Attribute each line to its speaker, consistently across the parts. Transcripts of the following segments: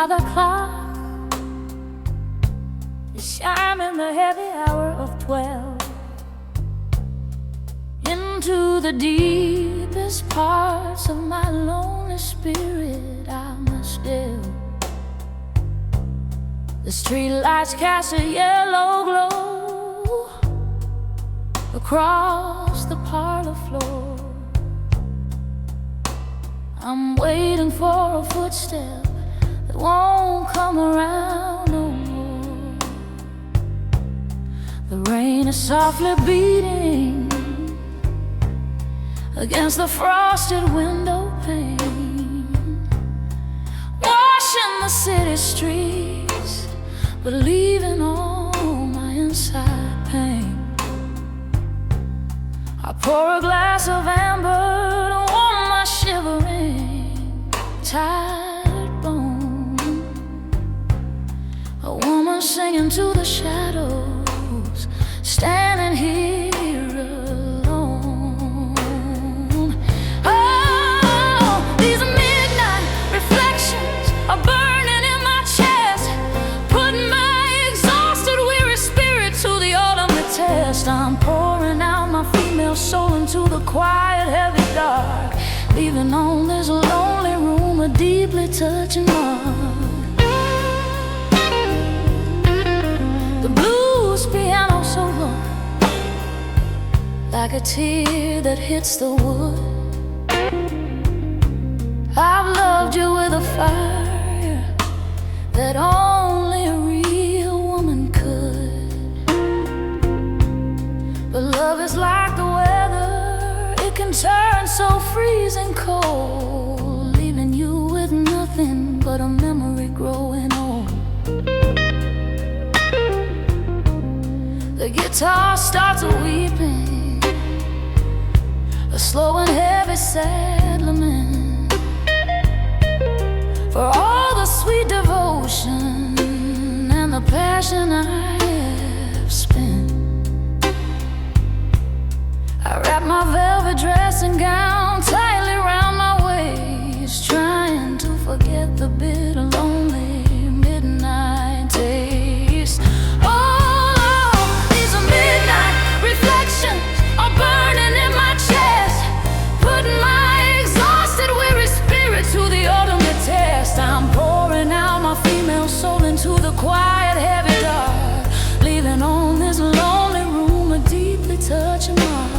Speaker 1: by the clock is chiming the heavy hour of 12. Into the deepest parts of my lonely spirit I must delve. The streetlights cast a yellow glow across the parlor floor. I'm waiting for a footstep that won't come around no more. The rain is softly beating against the frosted window pane, washing the city streets, but leaving all my inside pain. I pour a glass of amber to warm my shivering, tired bone. A woman singing to the shadows, standing here alone. Oh, these midnight reflections are burning in my chest, putting my exhausted, weary spirit to the ultimate test. I'm pouring out my female soul into the quiet, heavy dark, leaving on this lonely room a deeply touching mark. The blues piano solo, like a tear that hits the wood. I've loved you with a fire that only a real woman could. But love is like the weather, it can turn so freezing cold, leaving you with nothing but a memory growing old. The guitar starts weeping, a slow and heavy sad lament for all the sweet devotion and the passion I have spent. I wrap my velvet dressing gown tightly round my waist, trying to forget the bitter, lonely midnight taste. Oh, these midnight reflections are burning in my chest, putting my exhausted, weary spirit to the ultimate test. I'm pouring out my female soul into the quiet, heavy dark, leaving on this lonely room a deeply touching mark.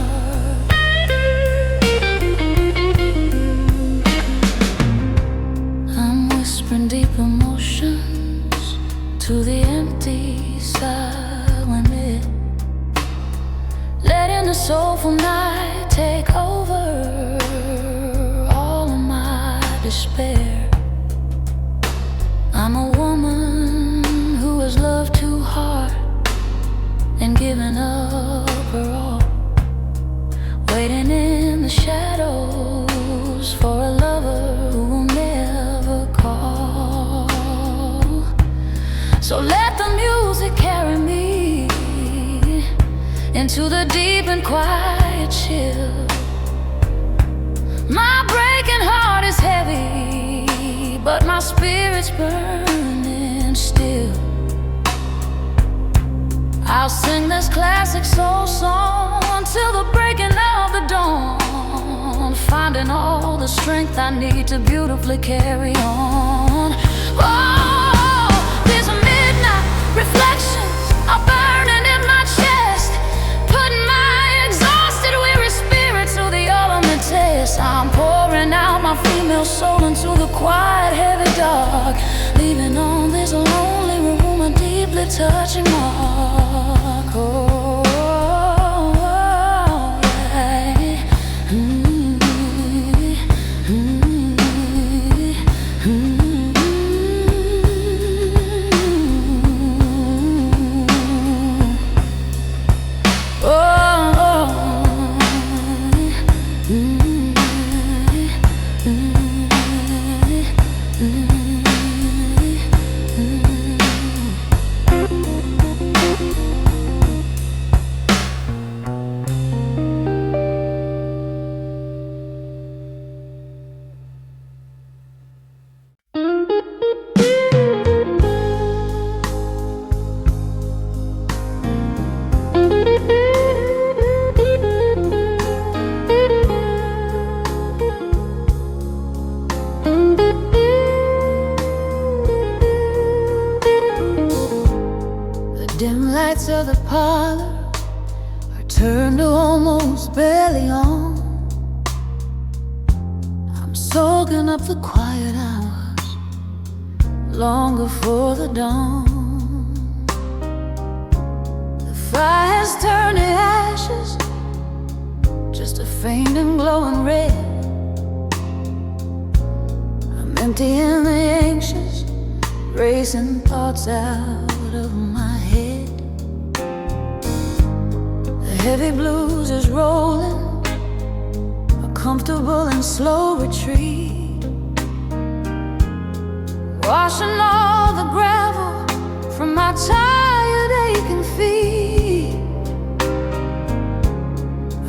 Speaker 1: Deep emotions to the empty silent mid, letting the soulful night take over all of my despair. I'm a woman who has loved too hard and given up her all, waiting in the shadows for a lover who will never call. So let the music carry me into the deep and quiet chill. My breaking heart is heavy, but my spirit's burning still. I'll sing this classic soul song until the breaking of the dawn, finding all the strength I need to beautifully carry on. Oh, these midnight reflections are burning in my chest, putting my exhausted, weary spirit to the ultimate test. I'm pouring out my female soul into the quiet, heavy dark, leaving on this lonely room a deeply touching mark. Oh, yeah. enter the parlor, I turn to almost barely on. I'm soaking up the quiet hours, long before the dawn. The fire's turned to ashes, just a faint and glowing red. I'm emptying the anxious, racing thoughts out of my head. The heavy blues is rolling, a comfortable and slow retreat, washing all the gravel from my tired, aching feet.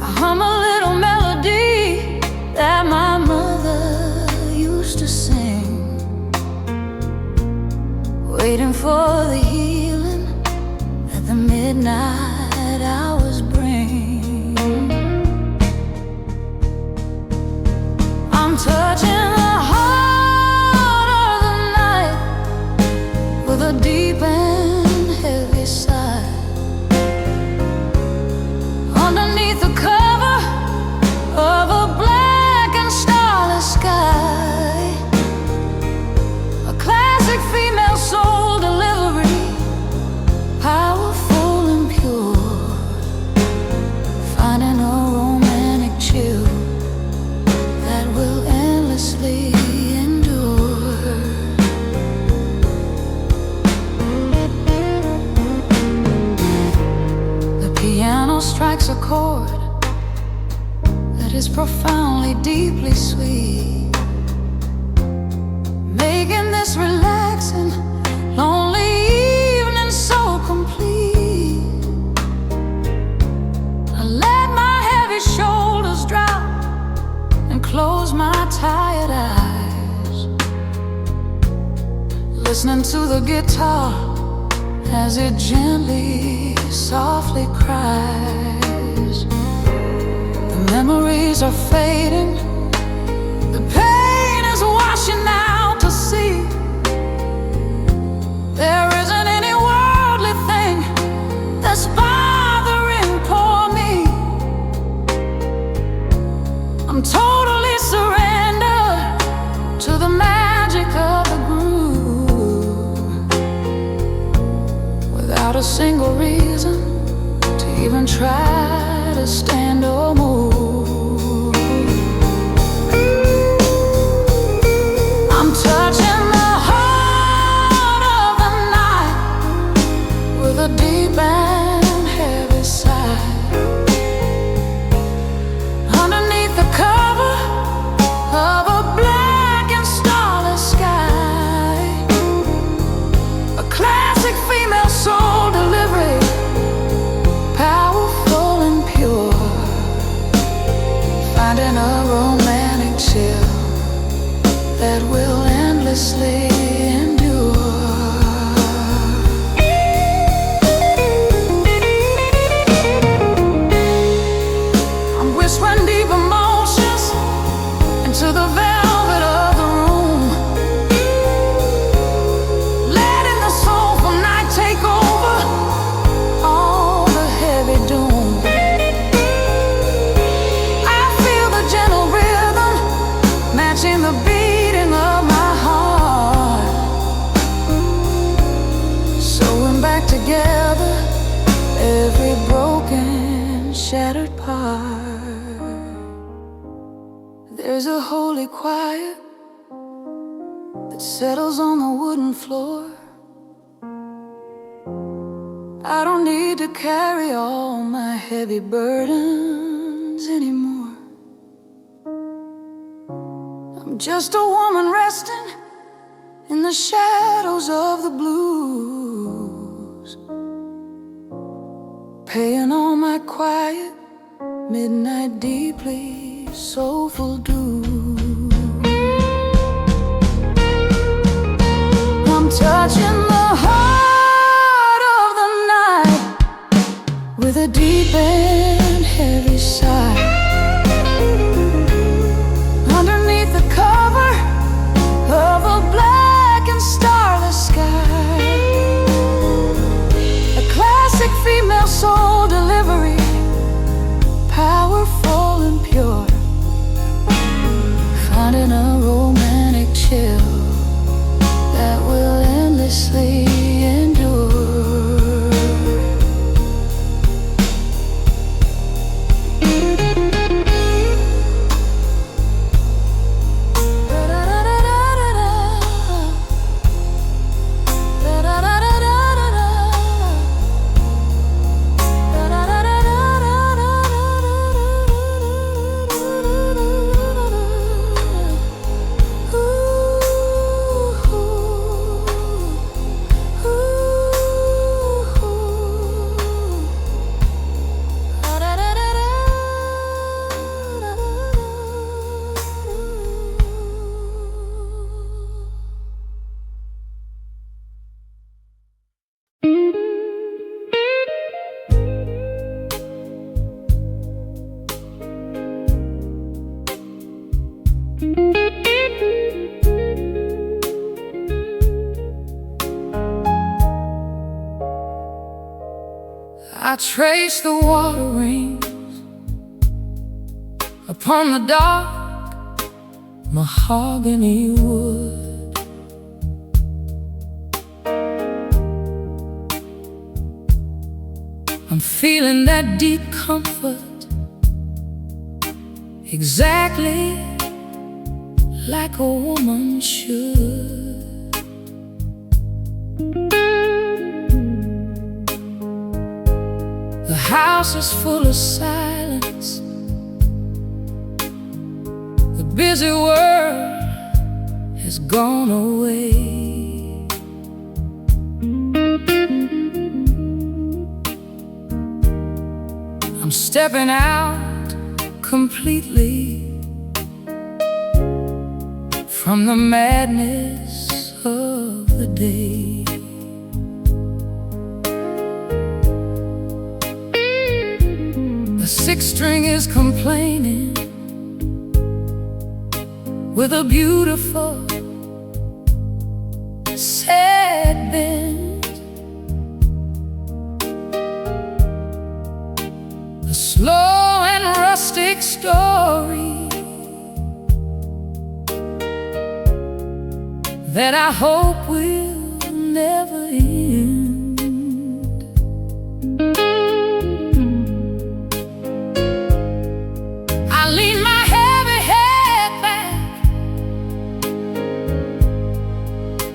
Speaker 1: I hum a little melody that my mother used to sing, waiting for the healing that the midnight hours bring. I'm touching the heart of the night with a deep and heavy sigh. Underneath the cover of a black and starless sky, a classic female soul delivery, powerful and pure, finding a romantic chill that will endlessly endure. The piano strikes a chord that is profoundly, deeply sweet, making this relaxing, lonely evening so complete. I let my heavy shoulders drop and close my tired eyes, listening to the guitar as it gently, softly cries. The memories are fading, the pain is washing out to sea. There isn't any worldly thing that's bothering poor me. I'm totally surrendered to the magic of the groove, without a single reason to even try to stand or move. I'm touching the heart of the night with a deep and heavy sigh. Underneath the cover of a black and starless sky, a classic female soul delivery, powerful and pure, finding a romantic chill that will endlessly endure. I'm whispering deep emotions into the velvet of the room, letting the soulful night take over all the heavy doom. I feel the gentle rhythm matching the beating of my heart, sewing back together every broken, shattered part. There's a holy quiet that settles on the wooden floor. I don't need to carry all my heavy burdens anymore. I'm just a woman resting in the shadows of the blues, paying all my quiet, midnight, deeply soulful dues. I'm touching the heart of the night with a deep and heavy sigh. Underneath the cover of a black and starless sky, a classic female I trace the water rings upon the dark mahogany wood. I'm feeling that deep comfort, exactly like a woman should. The house is full of silence. The busy world has gone away. I'm stepping out completely from the madness of the day. The sixth string is complaining with a beautiful sad bend. A slow and rustic story that I hope will never end. I lean my heavy head back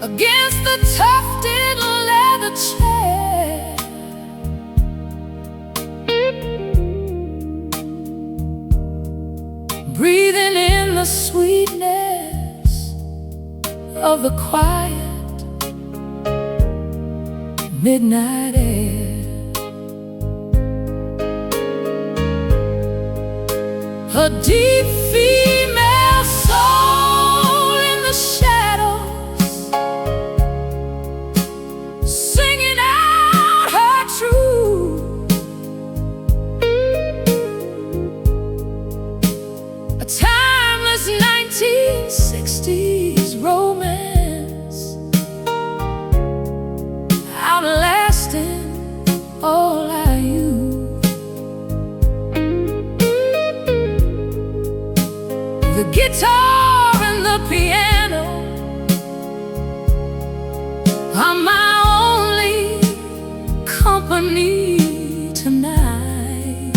Speaker 1: against the tufted leather chair, breathing in the sweetness of the quiet midnight air. A deep female soul in the shadows, singing out her truth. A timeless 1960s romance, outlasting all our youth. The guitar and the piano are my only company tonight,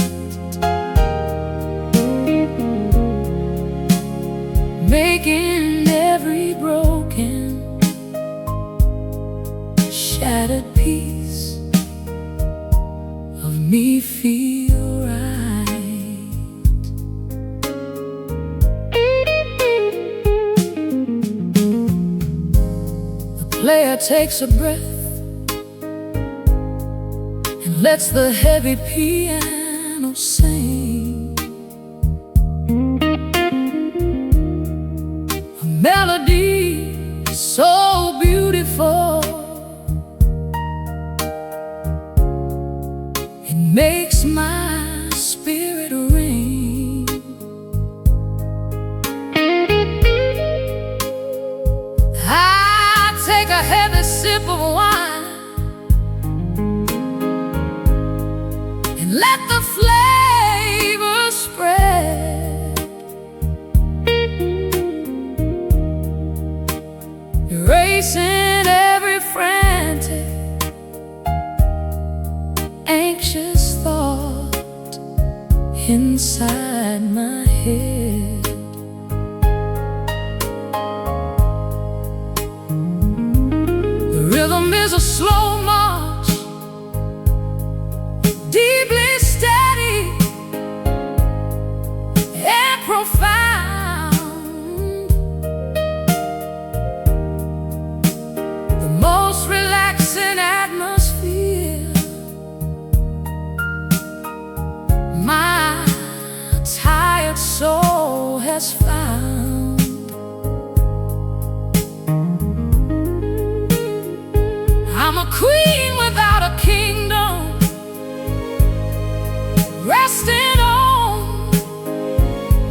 Speaker 1: making every broken, shattered piece of me feel right. The player takes a breath and lets the heavy piano sing a melody so beautiful it makes my spirit ring. I take a heavy sip of wine and let the flavor spread, erasing every frantic, anxious thought inside my head. The rhythm is a slow march, deeply steady and profound. The most relaxing atmosphere my tired soul has found. I'm a queen without a kingdom, resting on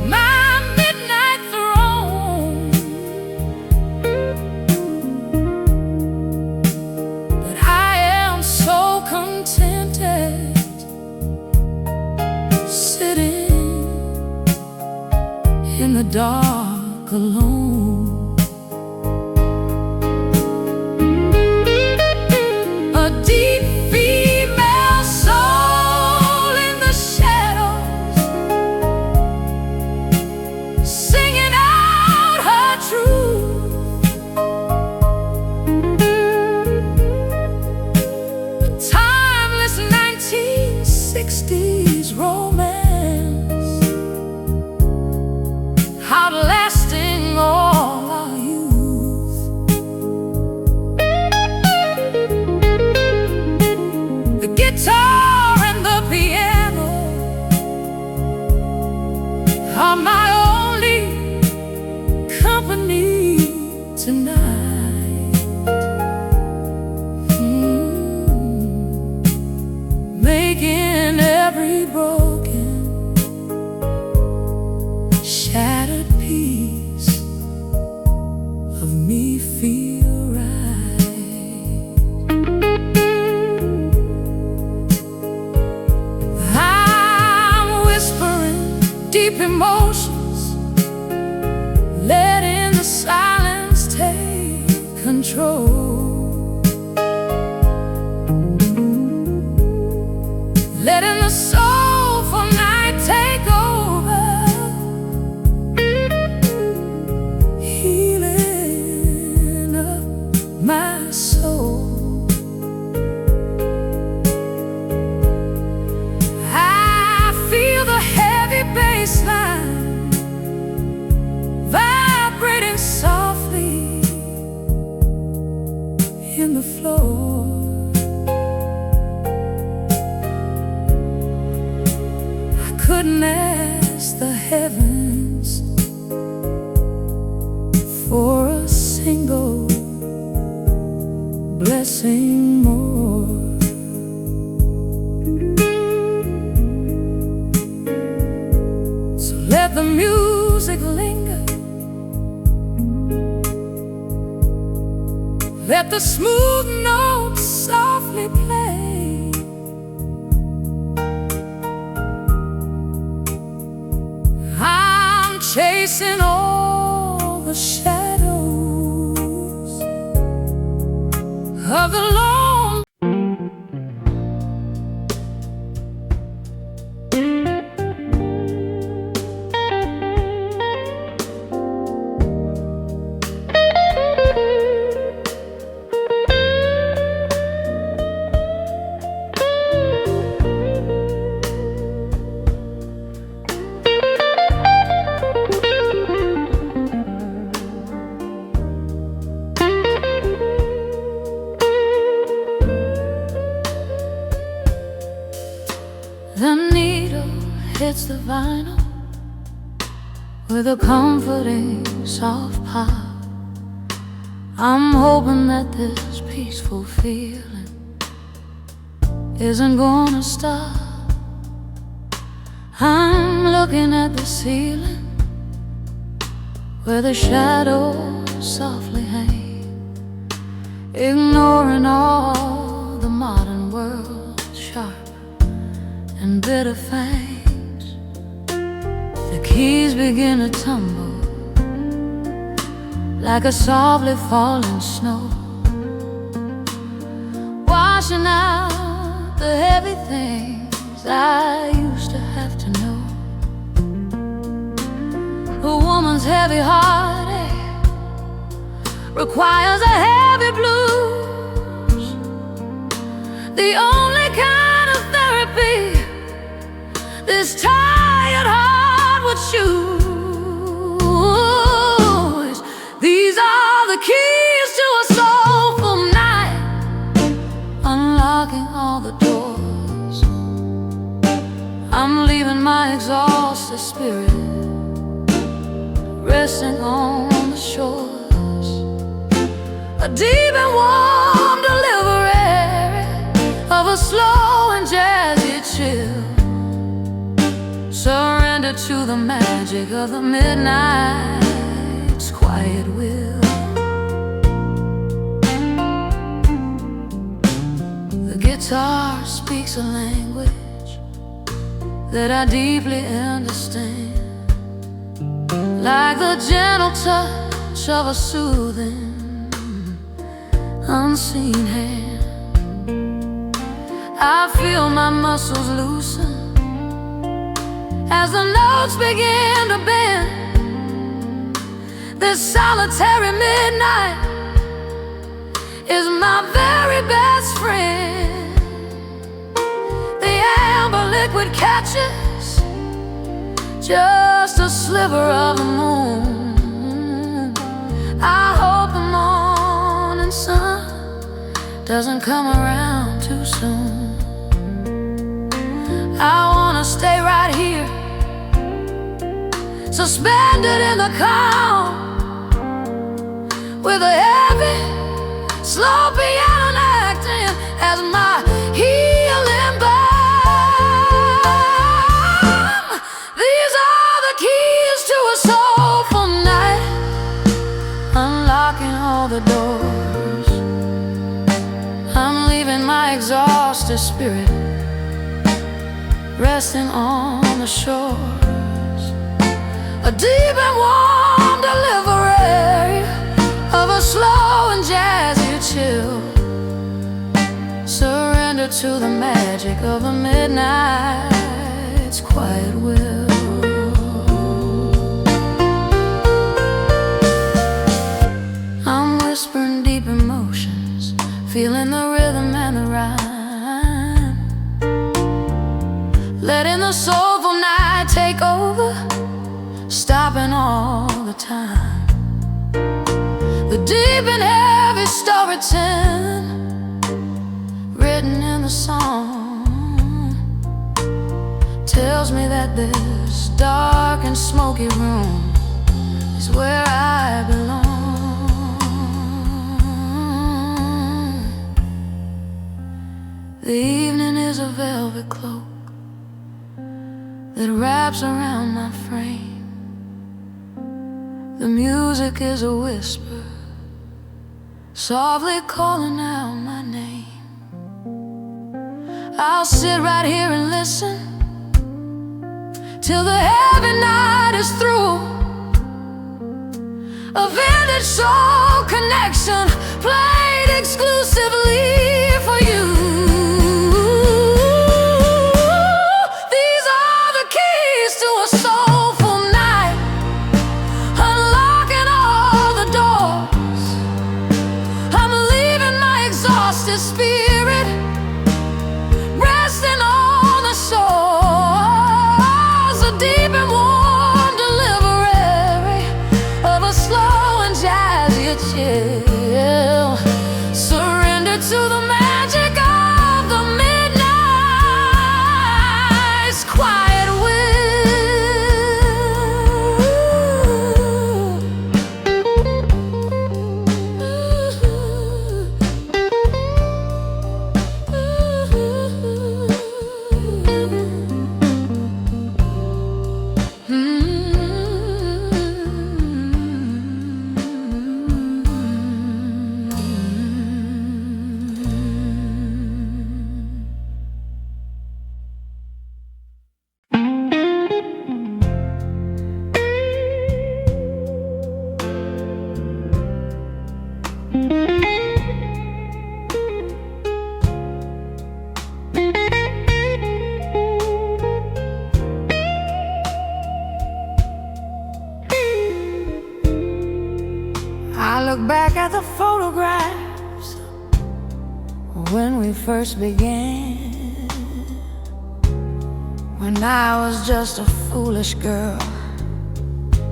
Speaker 1: my midnight throne. But I am so contented in the dark alone. A deep female soul in the shadows, singing out her truth. A timeless 1960s romance, outlasting all our youth. The guitar and the piano are my only company tonight. Making every broken, shattered piece of me feel right. I'm whispering deep emotions, letting the silence take control. Letting the soulful night take over, healing up my soul. I feel the heavy bass line vibrating softly in the floor. Couldn't ask the heavens for a single blessing more. So let the music linger, let the smooth notes softly play. Chasing all the shadows of the lone. The needle hits the vinyl with a comforting soft pop. I'm hoping that this peaceful feeling isn't gonna stop. I'm looking at the ceiling where the shadows softly hang, ignoring all the modern world's sharp and bitter fangs. The keys begin to tumble like a softly falling snow, washing out the heavy things I used to have to know. A woman's heavy heartache requires a heavy blues, the only kind of therapy this tired heart would choose. These are the keys to a soulful night, unlocking all the doors. I'm leaving my exhausted spirit resting on the shores, a deep and warm delivery of a slow and jazzy chill. Surrender to the magic of the midnight's quiet will. The guitar speaks a language that I deeply understand. like the gentle touch of a soothing, unseen hand. I feel my muscles loosen as the notes begin to bend. This solitary midnight is my very best friend. The amber liquid catches just a sliver of the moon. I hope the morning sun doesn't come around too soon. I wanna stay right here, suspended in the calm, with a heavy, slow piano acting as my healing balm. These are the keys to a soulful night, unlocking all the doors. I'm leaving my exhausted spirit resting on the shores, a deep and warm delivery of a slow and jazzy chill. Surrender to the magic of the midnight's quiet will. I'm whispering deep emotions, feeling the rhythm and the rhyme, letting the soulful night take over, stopping all the time. The deep and heavy story written in the song tells me that this dark and smoky room is where I belong. The evening is a velvet cloak that wraps around my frame. The music is a whisper, softly calling out my name. I'll sit right here and listen till the heavy night is through. A vintage soul connection played exclusively for you. These are the keys to a soulful night, unlocking all the doors. I'm leaving my exhausted spirit resting on the shores, a deep and warm delivery of a slow and jazzy chill. Surrender to the magic of the midnight's quiet back at the photographs when we first began, when I was just a foolish girl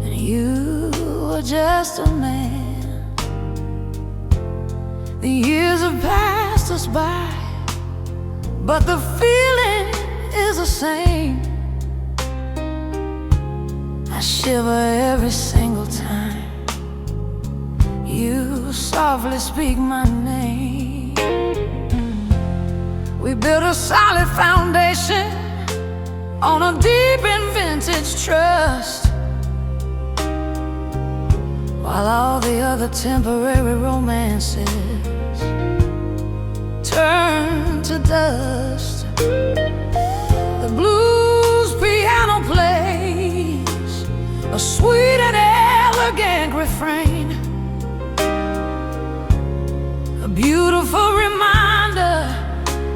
Speaker 1: and you were just a man. The years have passed us by, but the feeling is the same. I shiver every single time you softly speak my name. We built a solid foundation on a deep and vintage trust, while all the other temporary romances turn to dust. The blues piano plays a sweet and elegant refrain, a beautiful reminder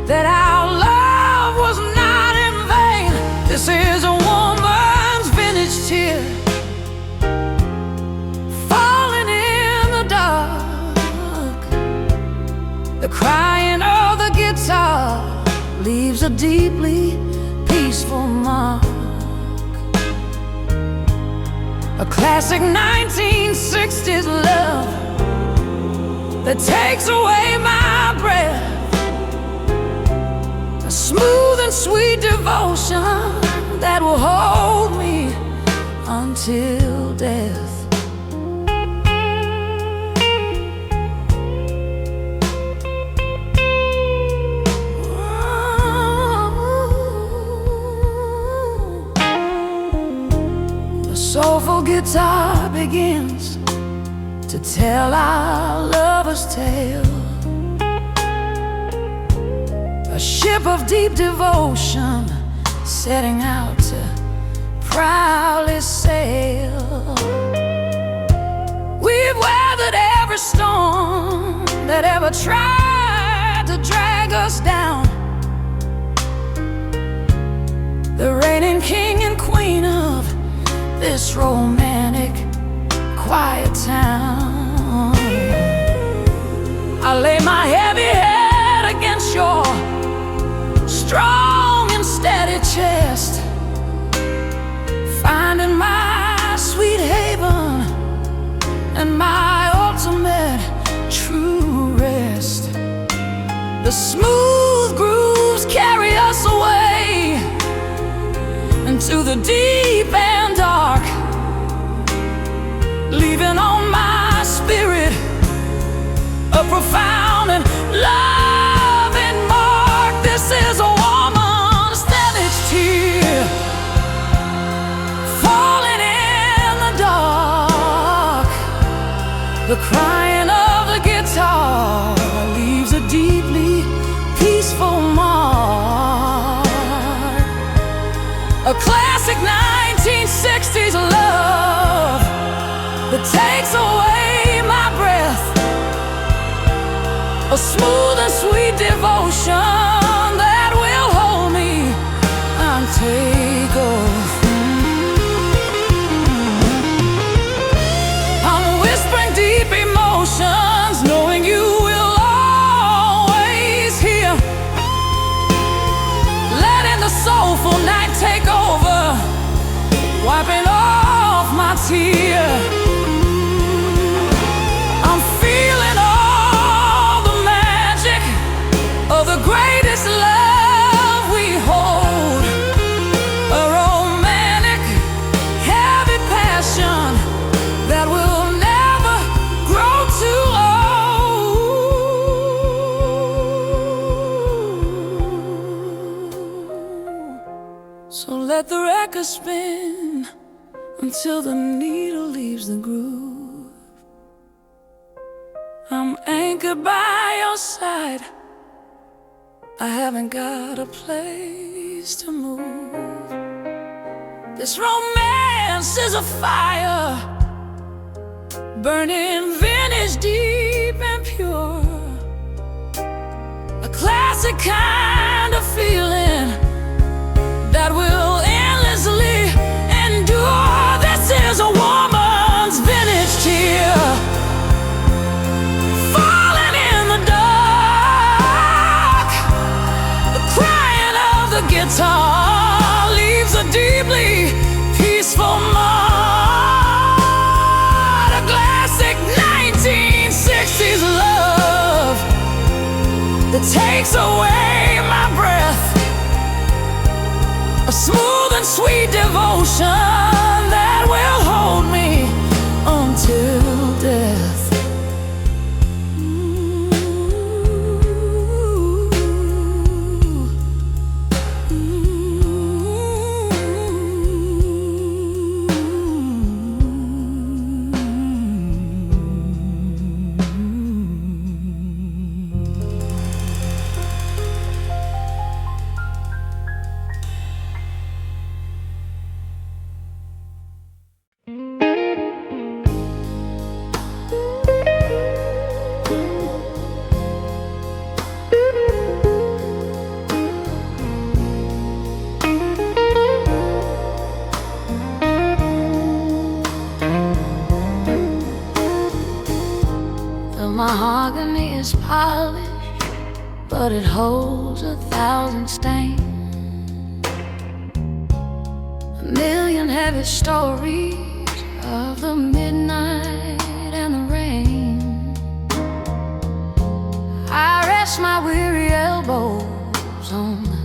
Speaker 1: that our love was not in vain. This is a woman's vintage tear falling in the dark. The crying of the guitar leaves a deeply peaceful mark. A classic 1960s love that takes away my breath, a smooth and sweet devotion that will hold me until death. Soulful guitar begins to tell our lover's tale, a ship of deep devotion setting out to proudly sail. We've weathered every storm that ever tried to drag us down. The reigning king and queen of this romantic, quiet town. I lay my heavy head against your strong and steady chest, finding my sweet haven and my ultimate true rest. The smooth grooves carry us away into the deep and dark, leaving on my spirit a profound and loving mark. This is a woman's vintage tear falling in the dark. The crying of the guitar leaves a deeply peaceful mark. A classic 1960s love that takes away my breath, a smooth and sweet devotion that will hold me and take off. I'm whispering deep emotions, knowing you will always hear, letting the soulful night take over, wiping off my tear. I'm feeling all the magic of the greatest love we hold, a romantic, heavy passion that will never grow too old. So let the record spin until the needle leaves the groove. I'm anchored by your side, I haven't got a place to move. This romance is a fire, burning vintage deep and pure, a classic kind of feeling that will endlessly endure. This is a woman's vintage tear falling in the dark. The crying of the guitar leaves a deeply peaceful mark. A classic 1960s love that takes away my breath, a smooth and sweet devotion that will hold me until death. mahogany is polished, but it holds 1,000 stains. A million heavy stories of the midnight and the rain. I rest my weary elbows on the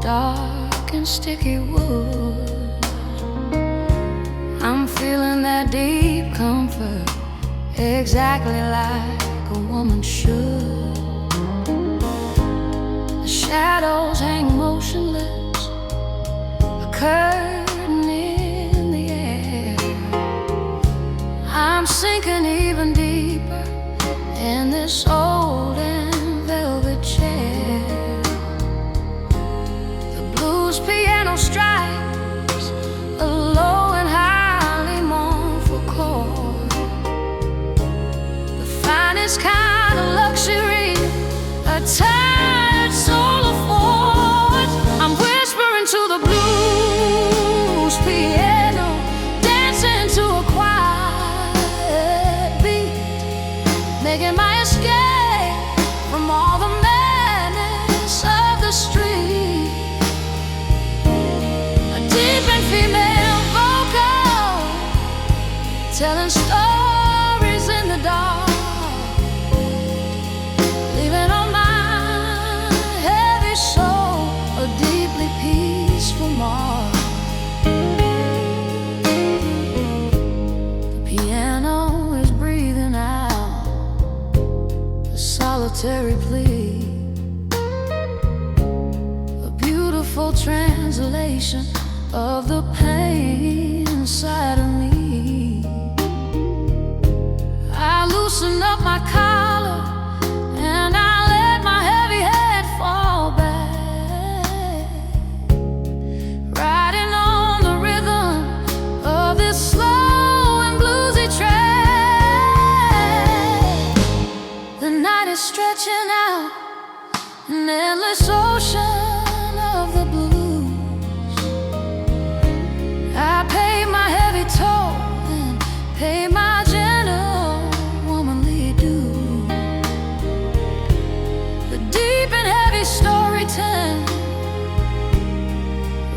Speaker 1: dark and sticky wood. I'm feeling that deep comfort, exactly like a woman should. The shadows hang motionless, a curtain in the air. I'm sinking even deeper in this old and velvet chair. The blues piano strikes a low and highly mournful chord. The finest kind of luxury a tired soul affords. I'm whispering to the blues piano, dancing to a quiet beat, making my escape from all the madness of the street. A deep and female vocal, telling stories in the dark, leaving on my heavy soul a deeply peaceful mark. The piano is breathing out a solitary plea, a beautiful translation of the pain inside of me. I loosen up my collar and I let my heavy head fall back, riding on the rhythm of this slow and bluesy track. The night is stretching out an endless ocean of the blues. I pay my heavy toll and pay my gentle womanly due. The deep and heavy storytelling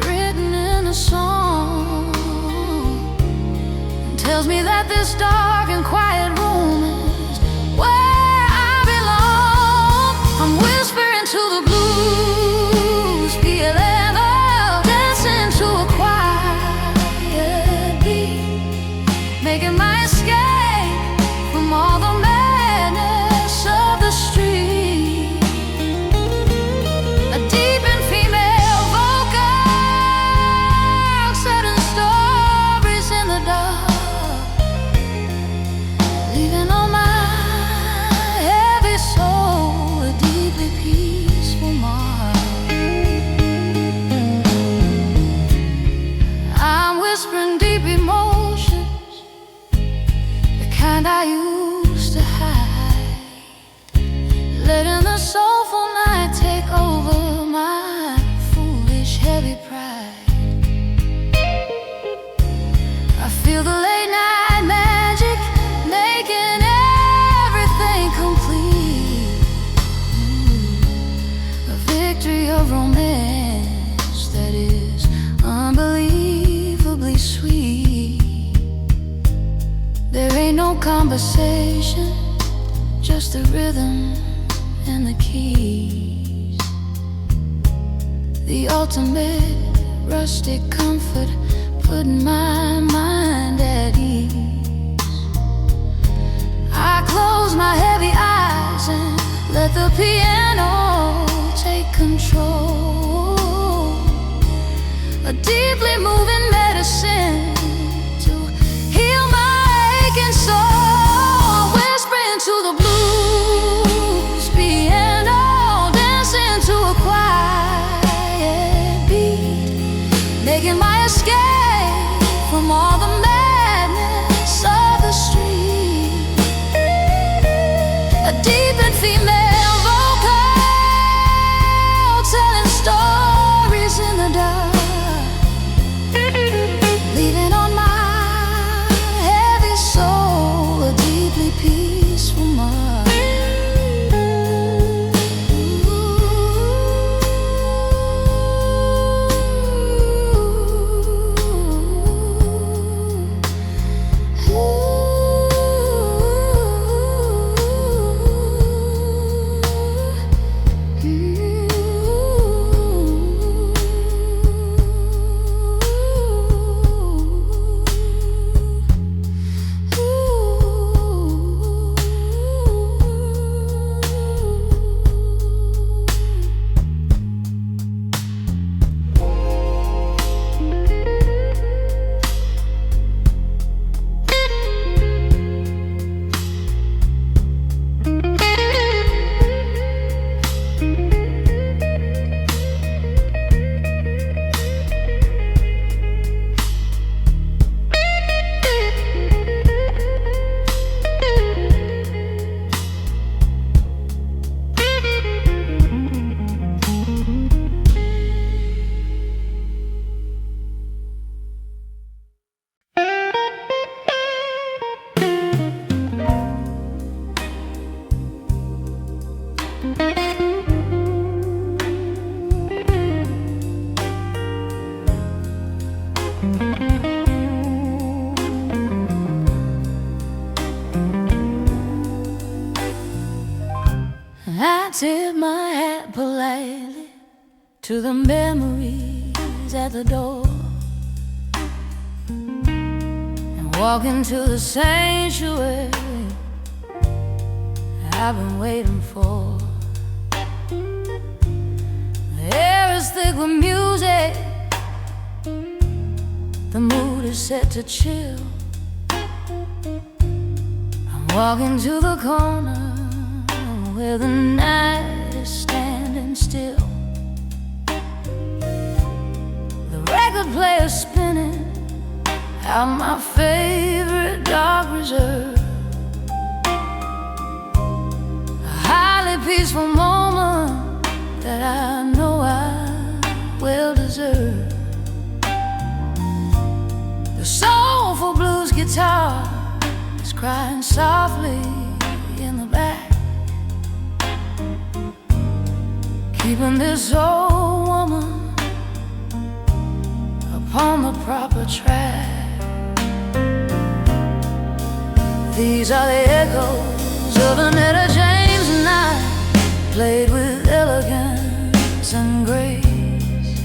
Speaker 1: written in a song tells me that this dark and quiet room is where I belong. I'm whispering to the blues piano, dancing to a quiet beat, making my escape from all the madness of the street. A deep and female vocal, setting stories in the dark, leaving on my heavy soul a deeply peaceful mark. I'm whispering deep emotions, the kind I used to hide, letting the soulful night take over my foolish heavy pride. I feel the late night magic making everything complete. A victory of romance that is unbelievably sweet. There ain't no conversation, just the rhythm and the keys. The ultimate rustic comfort, putting my mind at ease. I close my heavy eyes and let the piano take control. A deeply moving medicine to heal my aching soul. Whispering to the blues piano, dancing to a quiet beat, making my escape from all the madness tip my hat politely to the memories at the door, and walk into the sanctuary I've been waiting for. The air is thick with music, the mood is set to chill. I'm walking to the corner where the night is standing still. The record player's spinning out my favorite dark reserve, a highly peaceful moment that I know I will deserve. The soulful blues guitar is crying softly in the back, keeping this old woman upon the proper track. These are the echoes of an Etta James night, played with elegance and grace,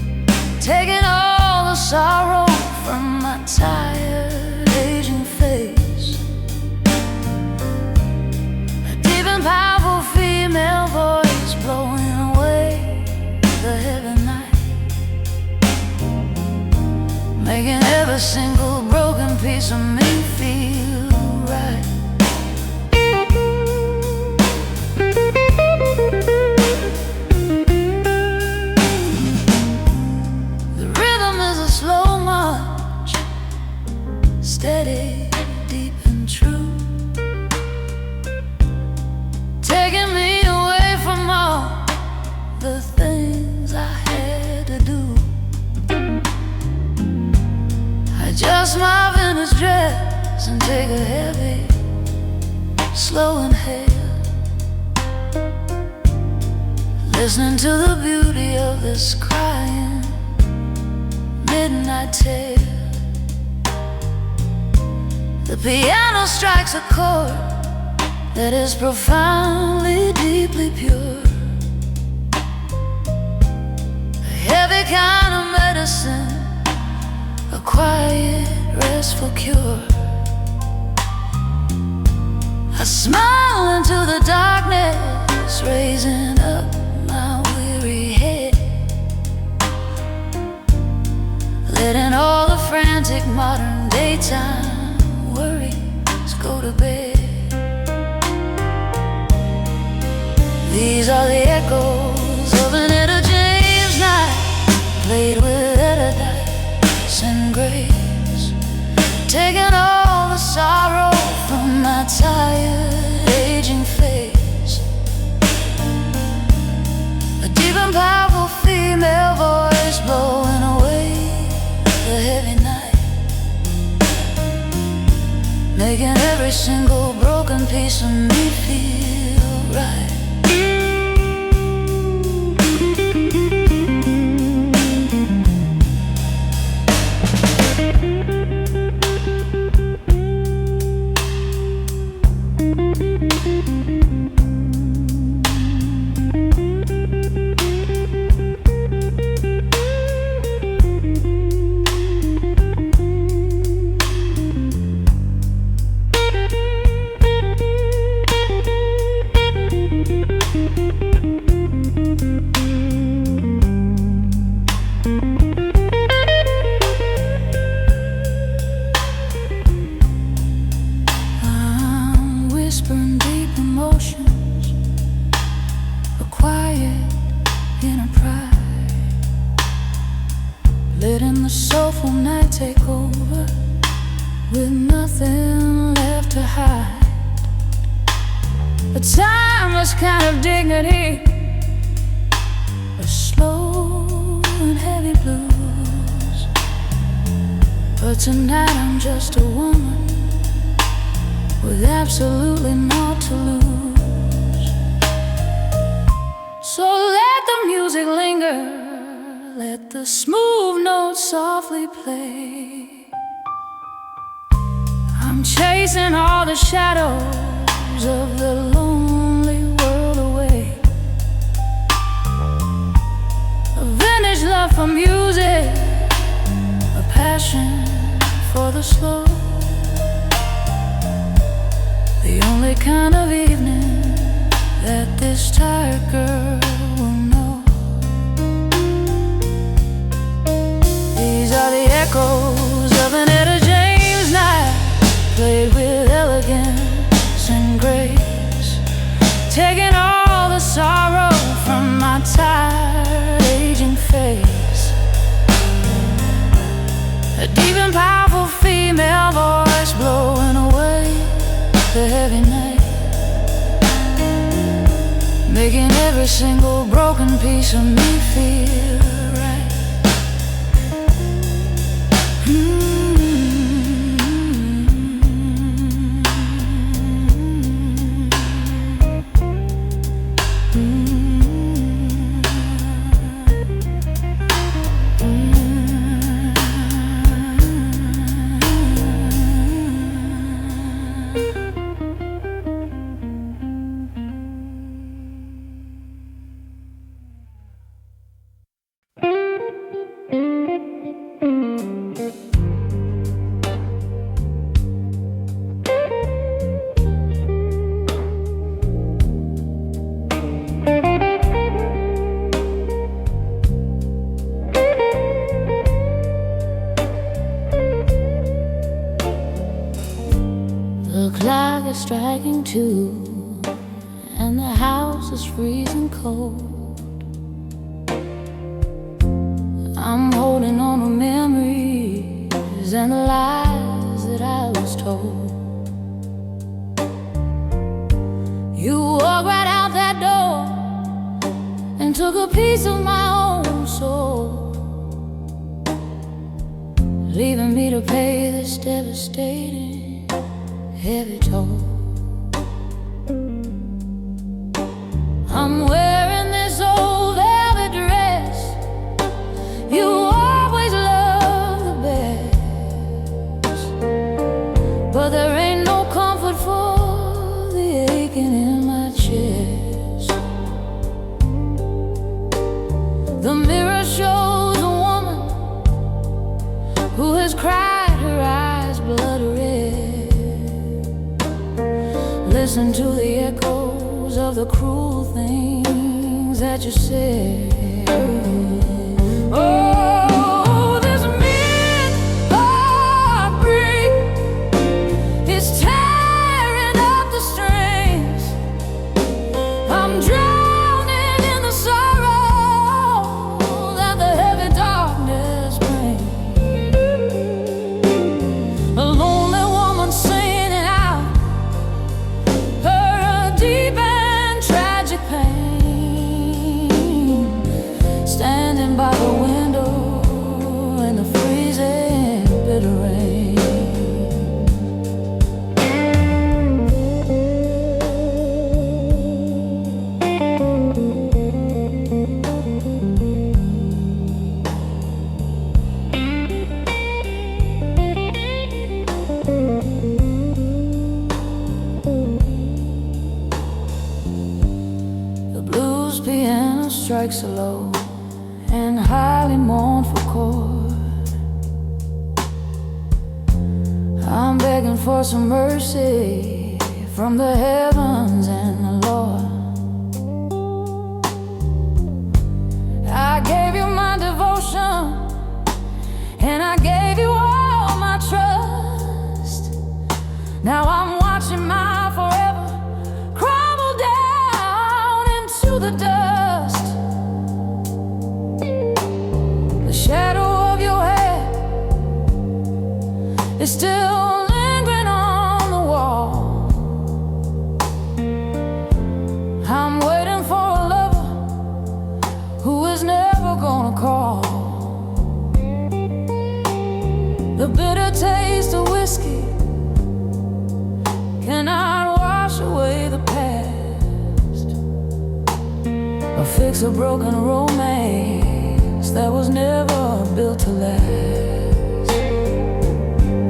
Speaker 1: taking all the sorrow from my tired, aging face. A deep and powerful female voice blowing away the heavy night, making every single broken piece of me feel right. The rhythm is a slow march, steady, deep and true, taking me away from all the things I had to do. I adjust my vintage dress and take a heavy, slow inhale, listening to the beauty of this crying midnight tale. The piano strikes a chord that is profoundly, deeply pure, a heavy kind of medicine, a quiet, restful cure. I smile into the darkness, raising up my weary head, letting all the frantic modern daytime worries go to bed. These are the echoes of an Etta James night, played with elegance and grace, taking all the sorrow from my tired, aging face. A deep and powerful female voice blowing away the heavy night, making every single broken piece of me feel right. Letting the soulful night take over, with nothing left to hide. A timeless kind of dignity, a slow and heavy blues. But tonight I'm just a woman with absolutely naught to lose. So let the music linger, let the smooth notes softly play. I'm chasing all the shadows of the lonely world away. for music, a passion for the slow, the only kind of evening that this tired girl will know. These are the echoes of an Etta James night, played with elegance and grace, taking all the sorrow from my tired, aging face. A deep and powerful female voice blowing away the heavy night, making every single broken piece of me feel right. The clock is striking 2, and the house is freezing cold. I'm holding on to memories and the lies that I was told. You walked right out that door and took a piece of my own soul, leaving me to pay this devastating, heavy toll. I'm wearing this old velvet dress you always loved the best, but there ain't no comfort for the aching in my chest. The mirror shows a woman who has cried her eyes blood red. Listen to the echoes of the cruel things that you said. Oh, this mid-heartbreak is tearing up the strings. I'm drowning in the sorrow that the heavy darkness brings. A lonely woman singing out her deep and tragic pain, standing by the window in the freezing bitter rain. The blues piano strikes a low and highly mournful chord. I'm begging for some mercy from the heavens and the Lord. I gave you my devotion and I gave you all my trust. Now I'm watching my forever crumble down into the dust. The shadow of your head is still lingering on the wall. I'm waiting for a lover who is never gonna call. The bitter taste of whiskey cannot wash away the past, or fix a broken romance that was never built to last.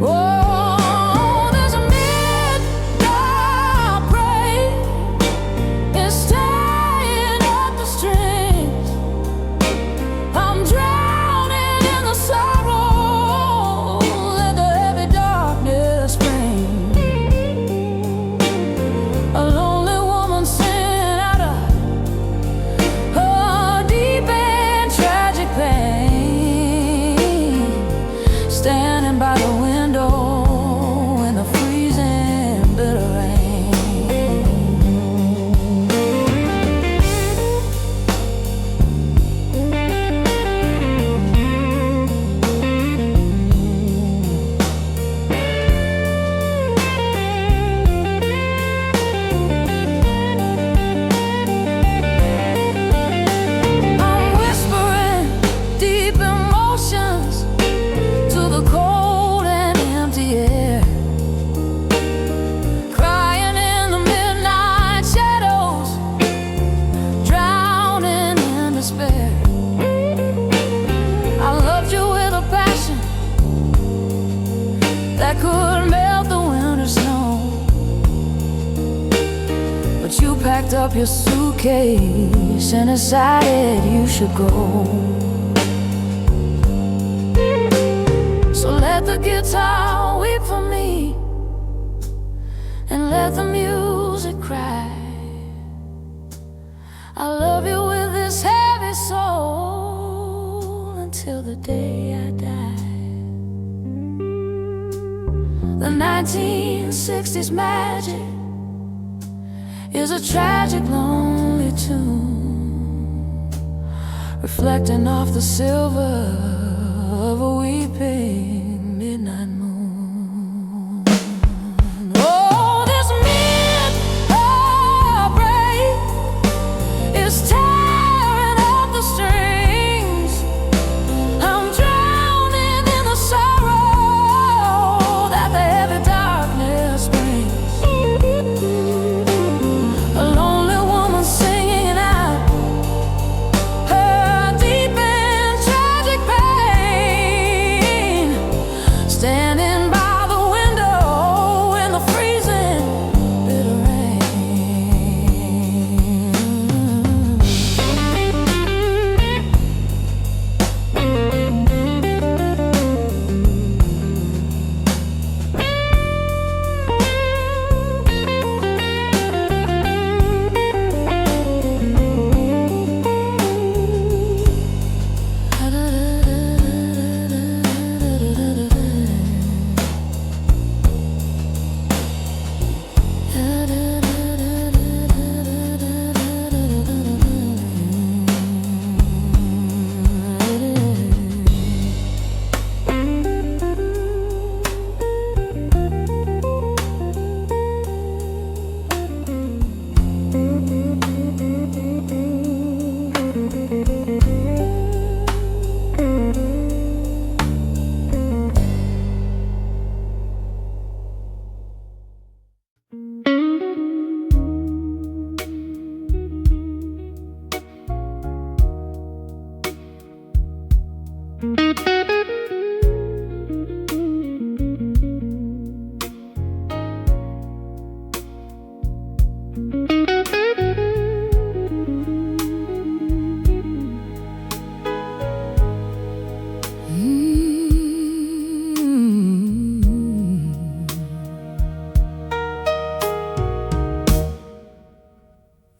Speaker 1: Oh, there's a midnight is tying up the strings. I'm drowning packed up your suitcase and decided you should go. So let the guitar weep for me and let the music cry. I love you with this heavy soul until the day I die. The 1960s magic is a tragic, lonely tune, reflecting off the silver of a weeping midnight moon. Oh, this mid-heartbreak is tearing up the strings. I'm drowning in the sorrow that the heavy darkness brings. A lonely woman singing out her deep and tragic pain, standing by the window in the freezing bitter rain.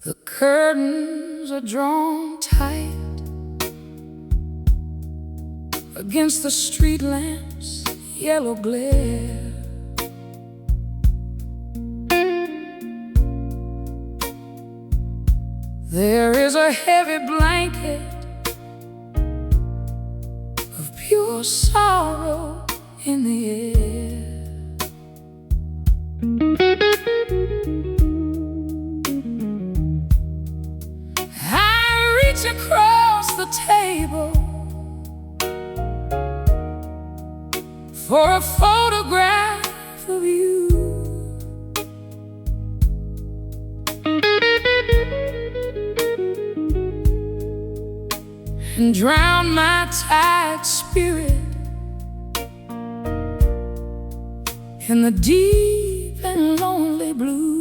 Speaker 1: The curtains are drawn tight against the street lamps' yellow glare. There is a heavy blanket of pure sorrow in the air. Across the table for a photograph of you, and drown my tired spirit in the deep and lonely blue.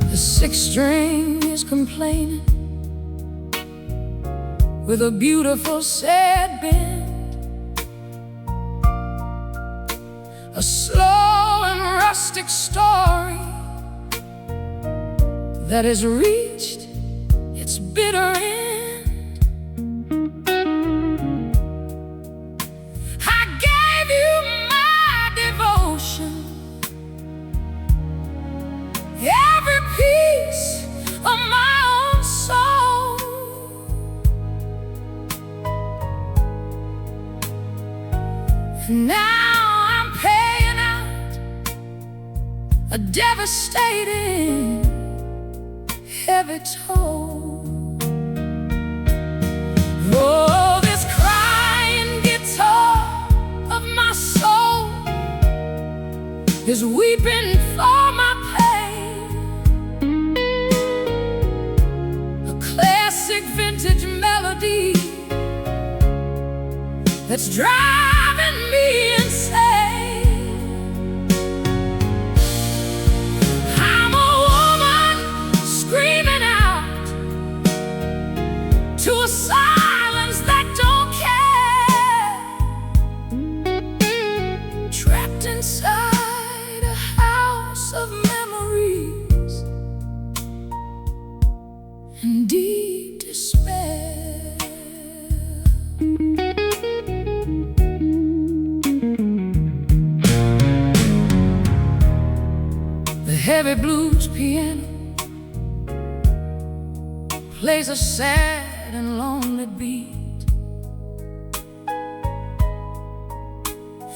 Speaker 1: The sixth string is complaining with a beautiful sad bend, a slow and rustic story that has reached its bitter end. I gave you my devotion, every piece of my own soul. Now I'm paying out a devastating, heavy toll. Oh, this crying guitar of my soul is weeping for my pain. A classic vintage melody that's driving me The heavy blues piano plays a sad and lonely beat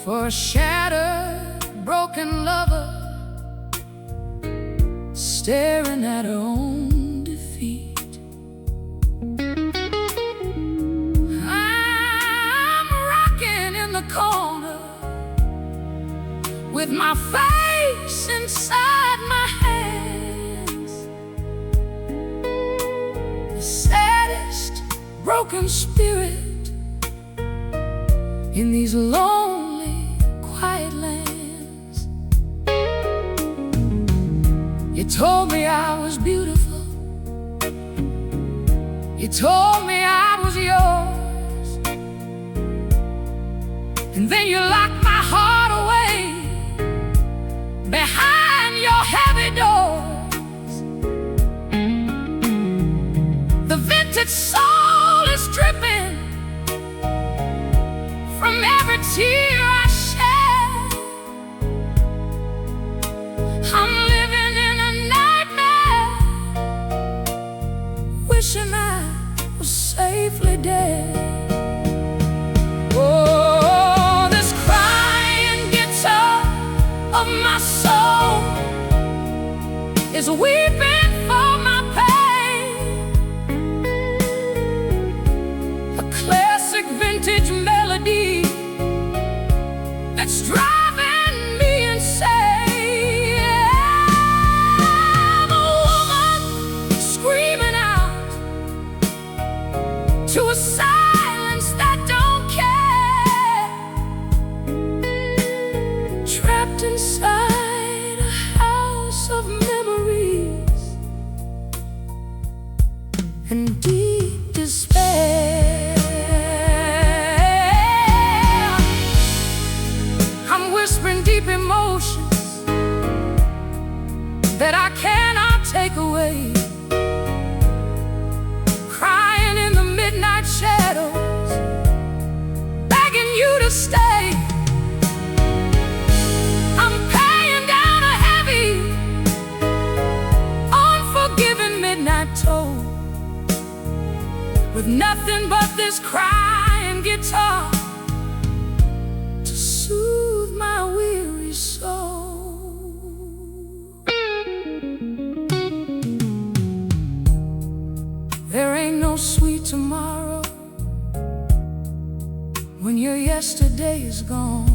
Speaker 1: for a shattered, broken lover staring at her own defeat. I'm rocking in the corner with my face inside my hands, the saddest broken spirit in these lonely, quiet lands. You told me I was beautiful, you told me I was yours, and then you locked my heart away behind your heavy doors. The vintage soul is dripping from every tear I shed. I'm living in a nightmare, wishing I was safely dead. Oh, this crying guitar of my soul is weeping for my pain. A classic vintage melody that's driving me insane. I'm a woman screaming out to a silence that don't care, trapped inside a house of memories and deep despair. I'm whispering deep emotions that I cannot take away, crying in the midnight shadows, begging you to stay. I'm paying down a heavy, unforgiving midnight toll, with nothing but this crying guitar to soothe my weary soul. There ain't no sweet tomorrow when your yesterday is gone.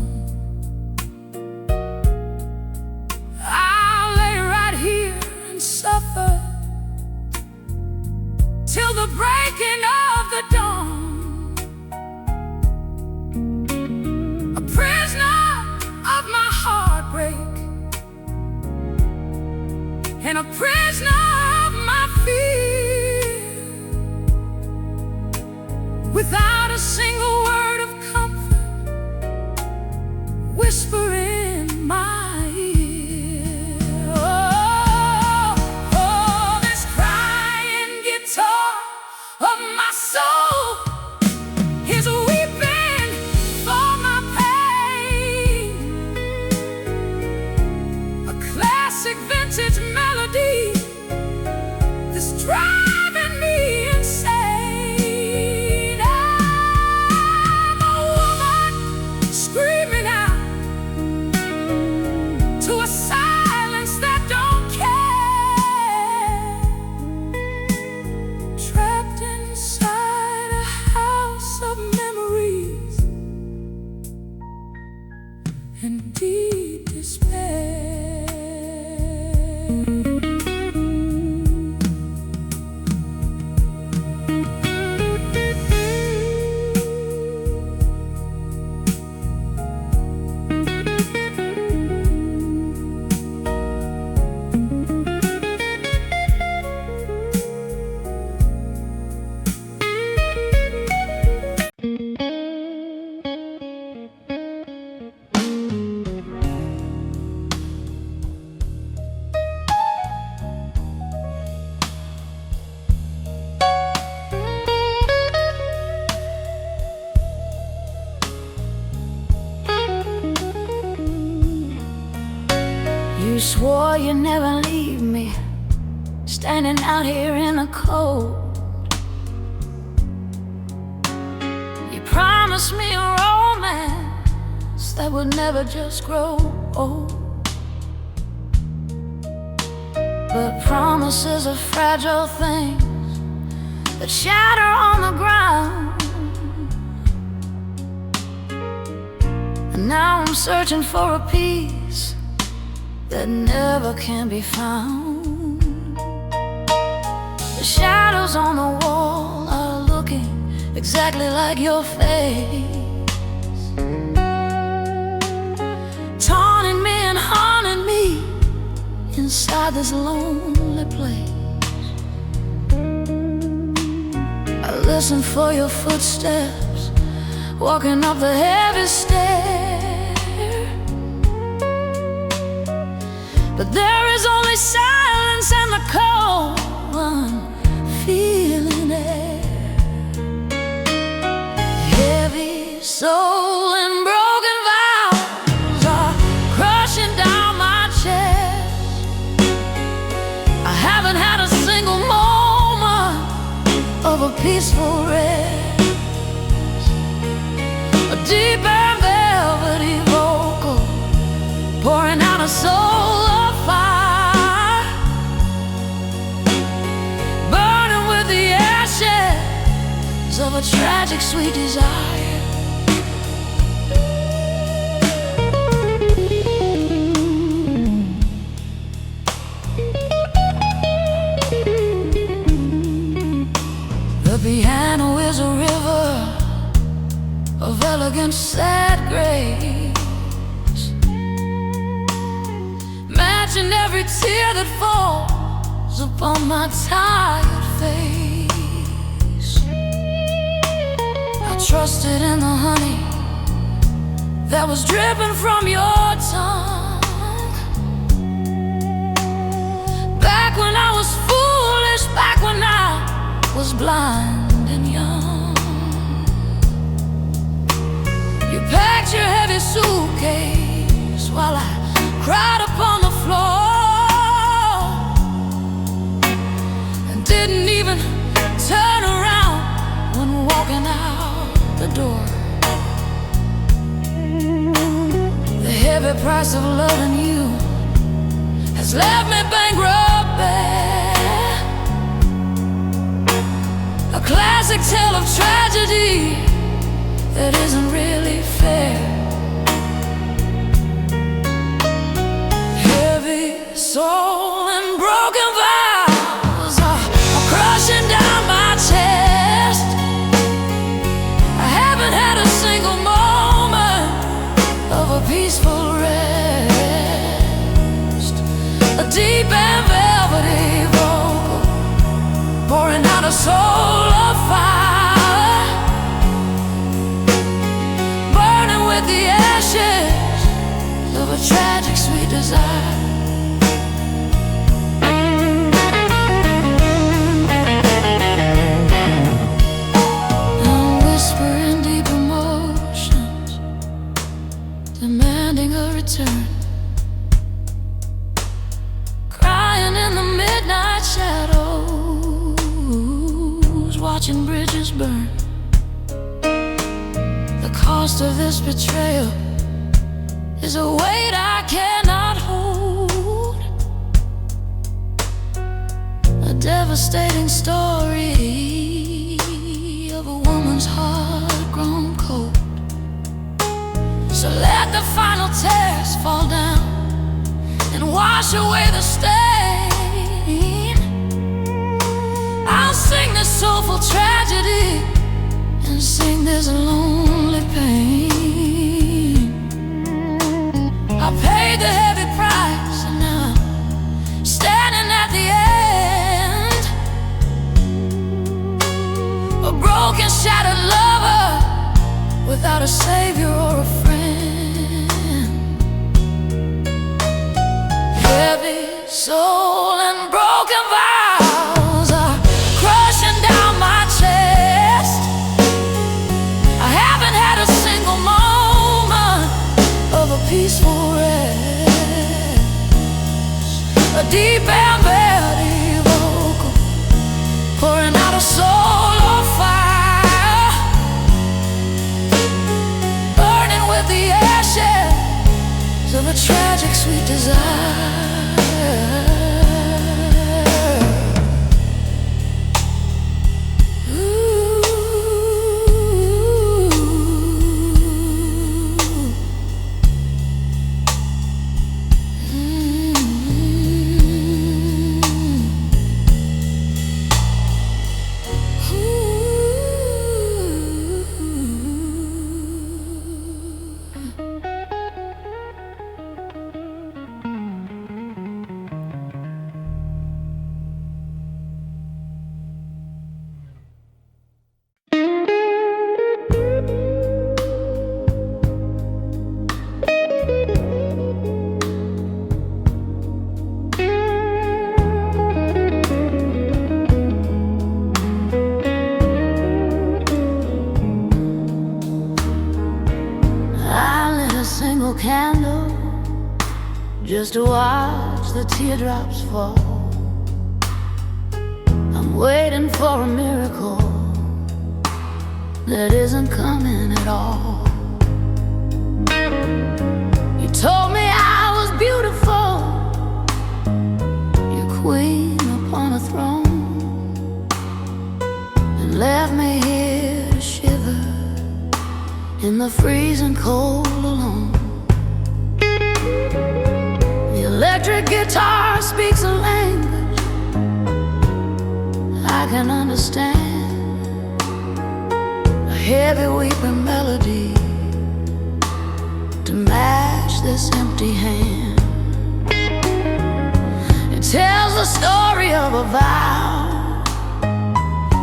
Speaker 1: I'll lay right here and suffer till the breaking of the dawn, a prisoner of my heartbreak and a prisoner of my fear, without a single word of comfort, whisper in my ear. Oh, oh, this crying guitar of my soul is weeping for my pain. A classic vintage melody that's driving me insane. I'm a woman screaming out to a silence that don't care, trapped inside a house of memories You swore you'd never leave me, standing out here in the cold. You promised me a romance that would never just grow old. But promises are fragile things that shatter on the ground. And now I'm searching for a peace that never can be found. The shadows on the wall are looking exactly like your face, taunting me and haunting me inside this lonely place. I listen for your footsteps walking up the heavy stair, but there is only silence and the cold, unfeeling air. Heavy soul and broken vows are crushing down my chest. I haven't had a single moment of a peaceful rest. A deep and velvety vocal pouring out a soul of fire, burning with the ashes of a tragic sweet desire. The piano is a river of elegant sad grace, matching every tear that falls upon my tired face. I trusted in the honey that was dripping from your tongue, back when I was foolish, back when I was blind and young. You packed your heavy suitcase while I cried upon the floor, and didn't even turn around when walking out the door. The heavy price of loving you has left me bankrupt bare, a classic tale of tragedy that isn't really fair. Heavy soul and broken vows are crushing down my chest. I haven't had a single moment of a peaceful rest. A deep and velvety vocal pouring out a soul of fire, burning with the ashes of a tragic sweet desire. I'm whispering deep emotions, demanding a return, crying in the midnight shadows, watching bridges burn. The cost of this betrayal is a weight I cannot hold, a devastating story of a woman's heart grown cold. So let the final tears fall down and wash away the stain. I'll sing this soulful tragedy and sing this lonely pain. I paid the heavy price and now I'm standing at the end, a broken, shattered lover without a savior or a friend. Heavy soul and broken vows are crushing down my chest. I haven't had a single moment of a peaceful rest. a deep and melody vocal, pouring out a soul of fire, burning with the ashes of a tragic sweet desire.
Speaker 2: Candle just to watch the teardrops fall. I'm waiting for a miracle that isn't coming at all. You told me I was beautiful, your queen upon a throne, and left me here to shiver in the freezing cold alone. Electric guitar speaks a language I can understand, a heavy weeping melody to match this empty hand. It tells the story of a vow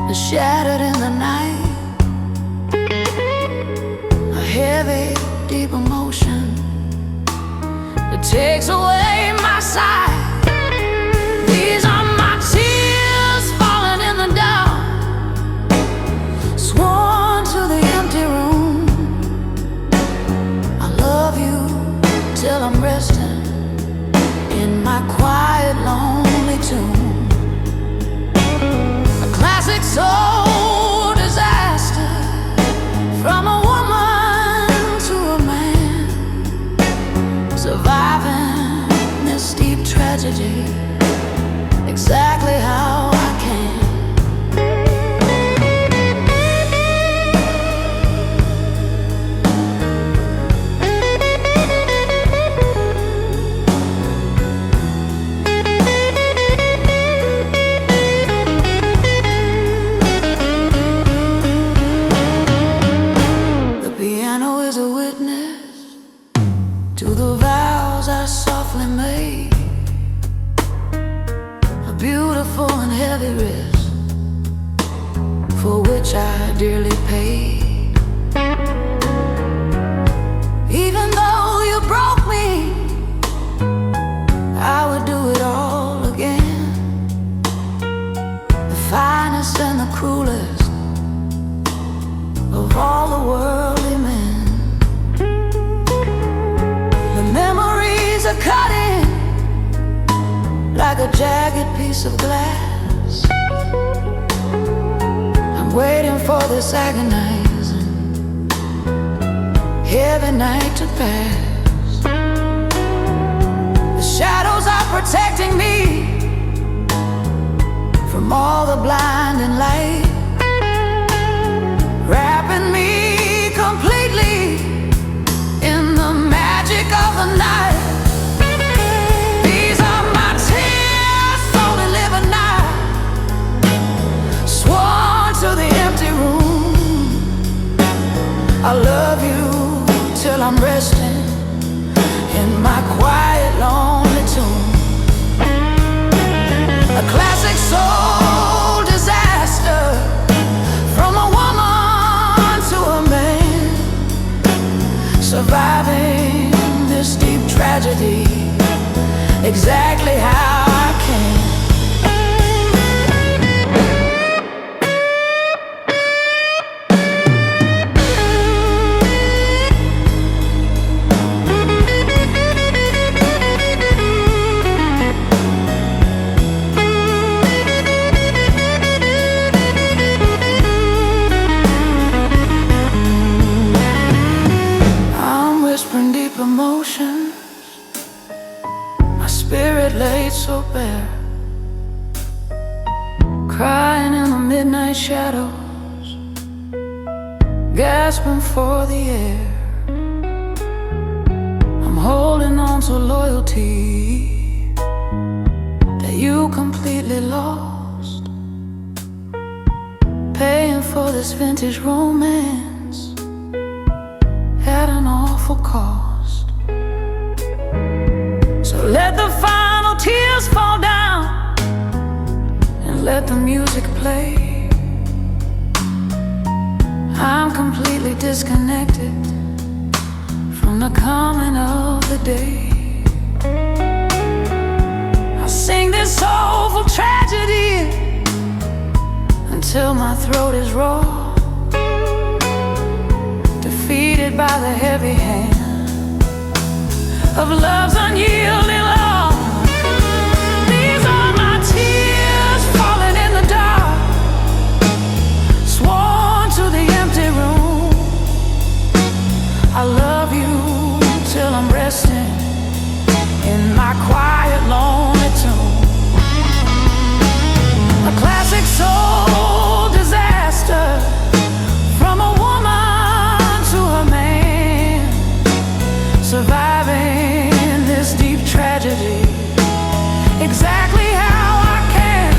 Speaker 2: that's shattered in the night, a heavy, deep emotion that takes away my sight. These are my tears falling in the dark, sworn to the empty room. I love you till I'm resting in my quiet, lonely tomb. A classic soul disaster, from a woman to a man, surviving this deep tragedy exactly how I can. The piano is a witness to the vows I softly made, a beautiful and heavy risk for which I dearly paid. Even though you broke me, I would do it all again. The finest and the cruelest of all the worldly men. The memories are cutting like a jagged piece of glass. I'm waiting for this agonizing, heavy night to pass. The shadows are protecting me from all the blinding light, wrapping me completely in the magic of the night. These are my tears, so to live a night, sworn to the empty room. I love you till I'm resting in my quiet, lonely tomb. A classic soul disaster, from a woman to a man, surviving this deep tragedy exactly how I can. shadows, gasping for the air. I'm holding on to loyalty that you completely lost, paying for this vintage romance at an awful cost. So let the final tears fall down and let the music play. I'm completely disconnected from the coming of the day. I'll sing this soulful tragedy until my throat is raw, defeated by the heavy hand of love's unyielding law. These are my tears falling in the dark, sworn to the empty room. I love you till I'm resting in my quiet, lonely tomb. A classic soul disaster, from a woman to a man, surviving this deep tragedy exactly how I can.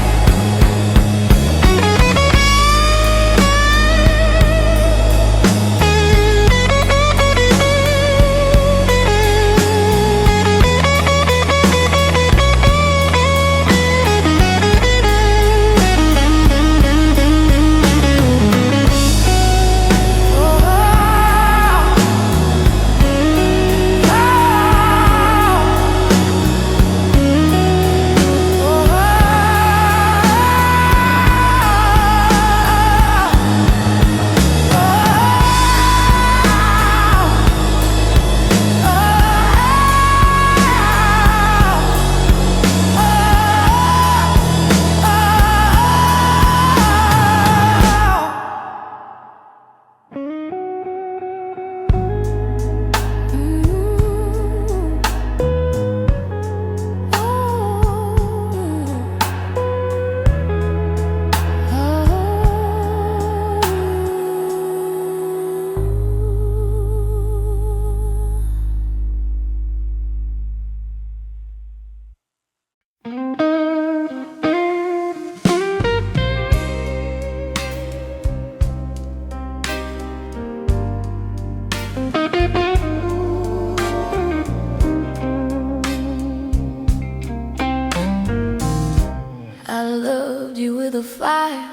Speaker 2: I loved you with a fire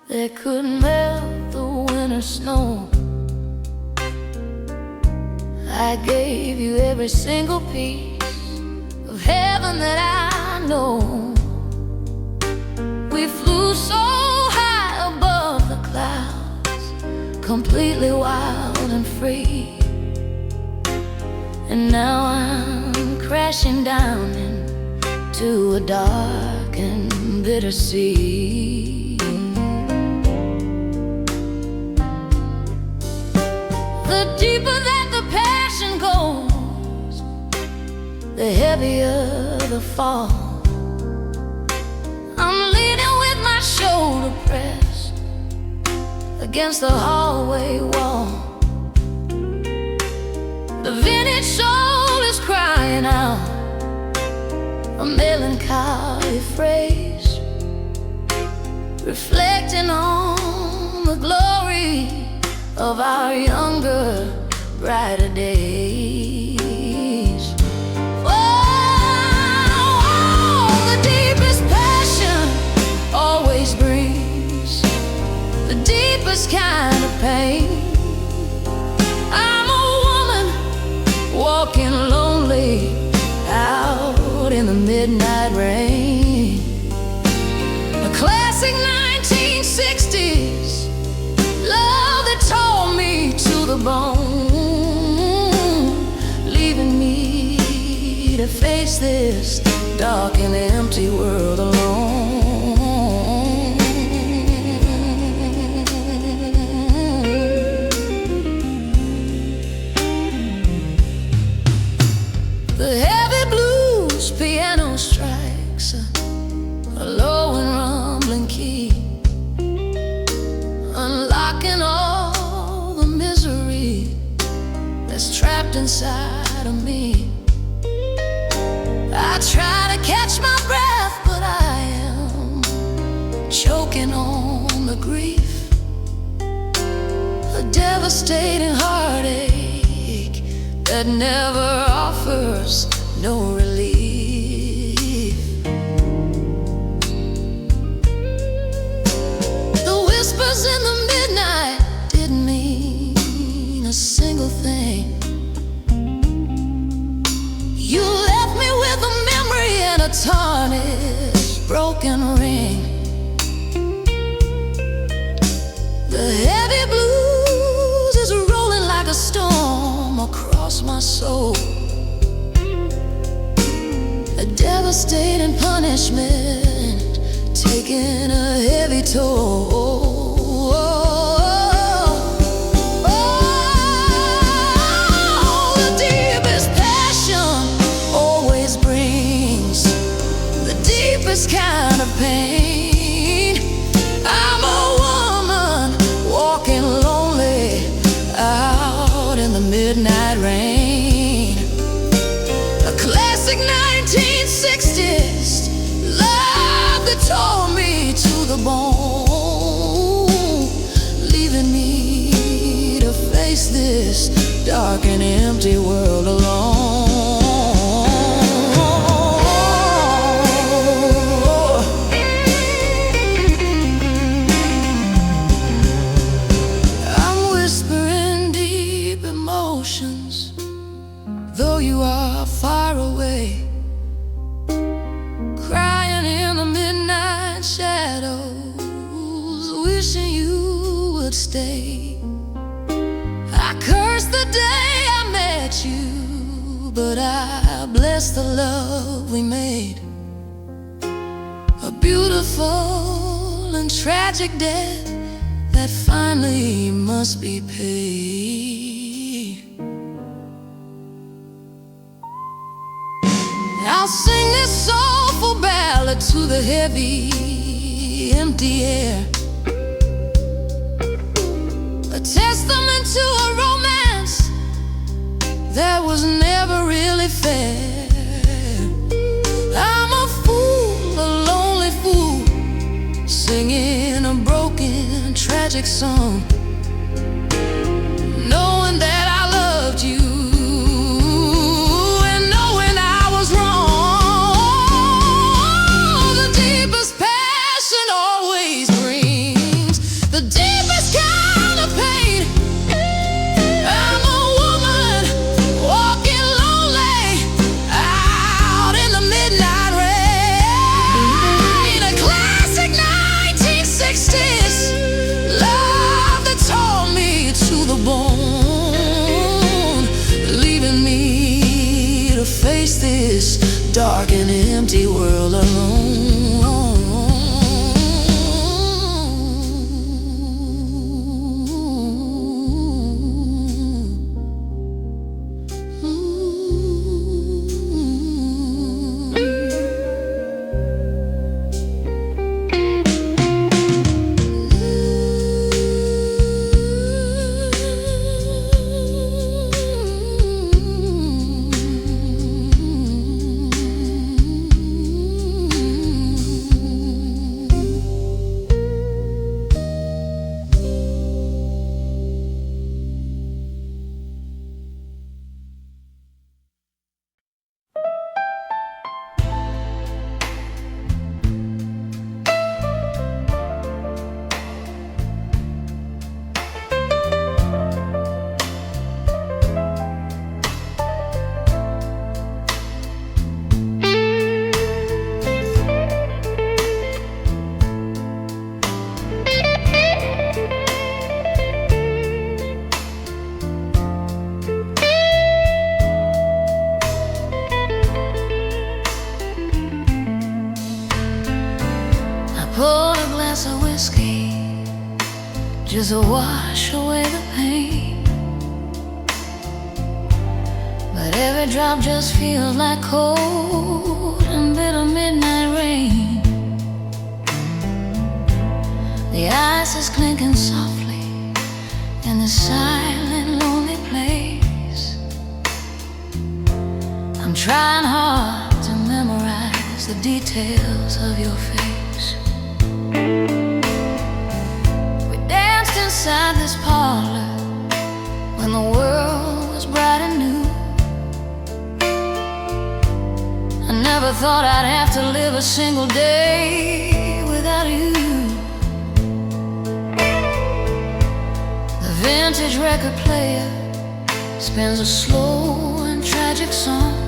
Speaker 2: that couldn't melt the winter snow. I gave you every single piece of heaven that I know. We flew so high above the clouds, completely wild and free. And now I'm crashing down into a dark and bitter sea. The deeper that the passion goes, the heavier the fall. I'm leaning with my shoulder pressed against the hallway wall. The vintage soul is crying out, a melancholy phrase, reflecting on the glory of our younger, brighter days. Oh, the deepest passion always brings the deepest kind of pain. I'm a woman walking lonely out in the midnight rain. A classic 1960s love that tore me to the bone, leaving me to face this dark and empty world alone. The heavy blues piano strikes a low and rumbling key.
Speaker 1: that's trapped inside of me. I try to catch my breath, but I am choking on the grief. A devastating heartache that never offers no relief. The whispers in the midnight didn't mean a single thing. You left me with a memory and a tarnished, broken ring. The heavy blues is rolling like a storm across my soul. A devastating punishment taking a heavy toll. Kind of pain. I'm a woman walking lonely out in the midnight rain. A classic 1960s love that tore me to the bone, leaving me to face this dark and empty world alone. Though you are far away, crying in the midnight shadows, wishing you would stay. I curse the day I met you, but I bless the love we made. A beautiful and tragic death that finally must be paid. I'll sing this soulful ballad to the heavy, empty air, a testament to a romance that was never really fair. I'm a fool, a lonely fool, singing a broken, tragic song, knowing that I loved you. Face this dark and empty world alone. Pour a glass of whiskey just to wash away the pain, but every drop just feels like cold and bitter midnight rain. The ice is clinking softly in the silent, lonely place. trying hard to memorize the details of your face. We danced inside this parlor when the world was bright and new. I never thought I'd have to live a single day without you. The vintage record player spins a slow and tragic song,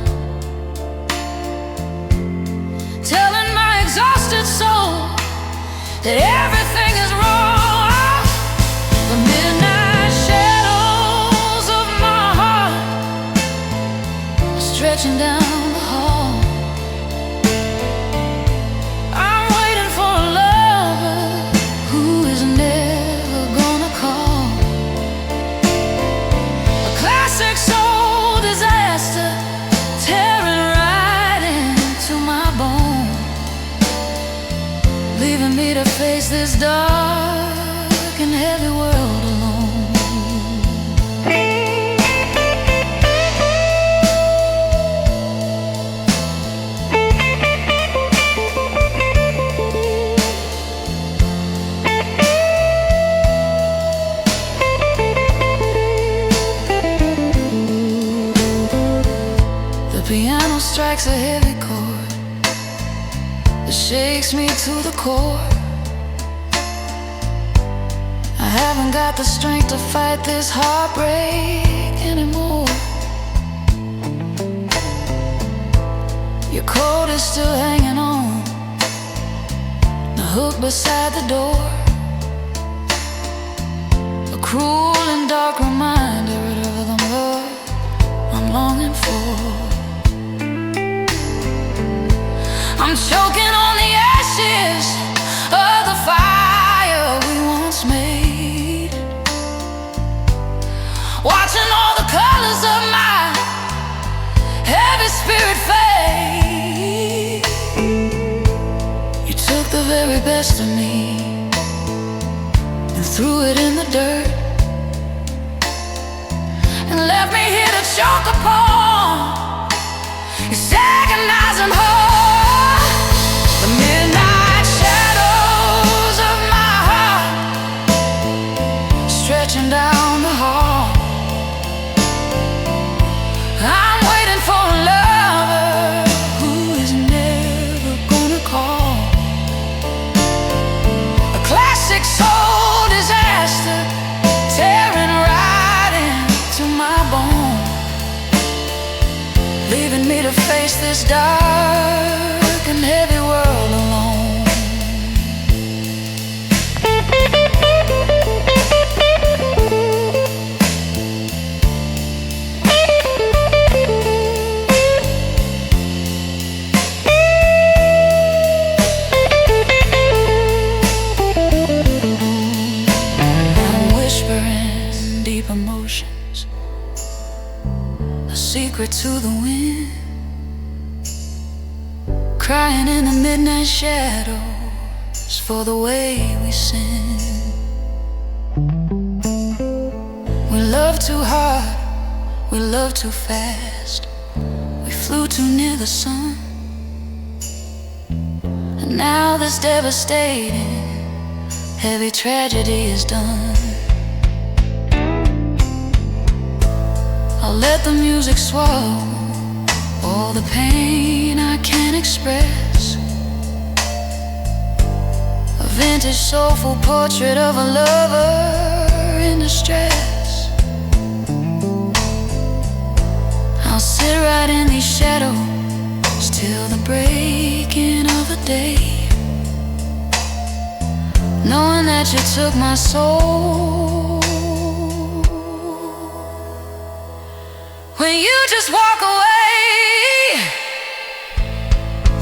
Speaker 1: telling my exhausted soul that everything is wrong. The midnight shadows of my heart are stretching down the hall. I'm waiting for a lover who is never gonna call. A classic soul disaster tearing right into my bone, leaving me to face this dark and heavy world alone. The piano strikes a heavy chord that shakes me to the core. I haven't got the strength to fight this heartbreak anymore. Your coat is still hanging on the hook beside the door, a cruel and dark reminder of the love I'm longing for. I'm choking on the ashes of the fire we once made, watching all the colors of my heavy spirit fade. You took the very best of me and threw it in the dirt, and left me here to choke upon your agonizing heart. The midnight shadows of my heart stretching down the hall. I'm waiting for a lover who is never gonna call. A classic soul disaster tearing right into my bone, leaving me to face this dark and heavy world alone. I'm whispering deep emotions, a secret to the wind, crying in the midnight shadows for the way we sin. We love too hard, we love too fast, we flew too near the sun, and now this devastating, heavy tragedy is done. I'll let the music swallow all the pain I can't express, a vintage soulful portrait of a lover in distress. I'll sit right in these shadows till the breaking of the day, knowing that you took my soul when you just walk away.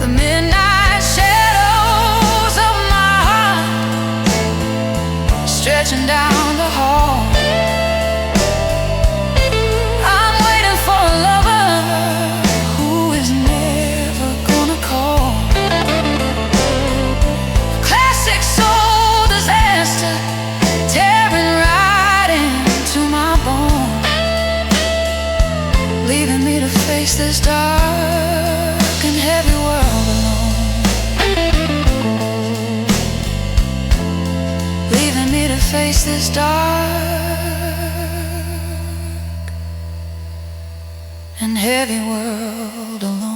Speaker 1: The midnight shadows of my heart stretching down the hall. I'm waiting for a lover who is never gonna call. Classic soul disaster tearing right into my bones,
Speaker 2: leaving me to face this dark and heavy world alone. Leaving me to face this dark and heavy world alone.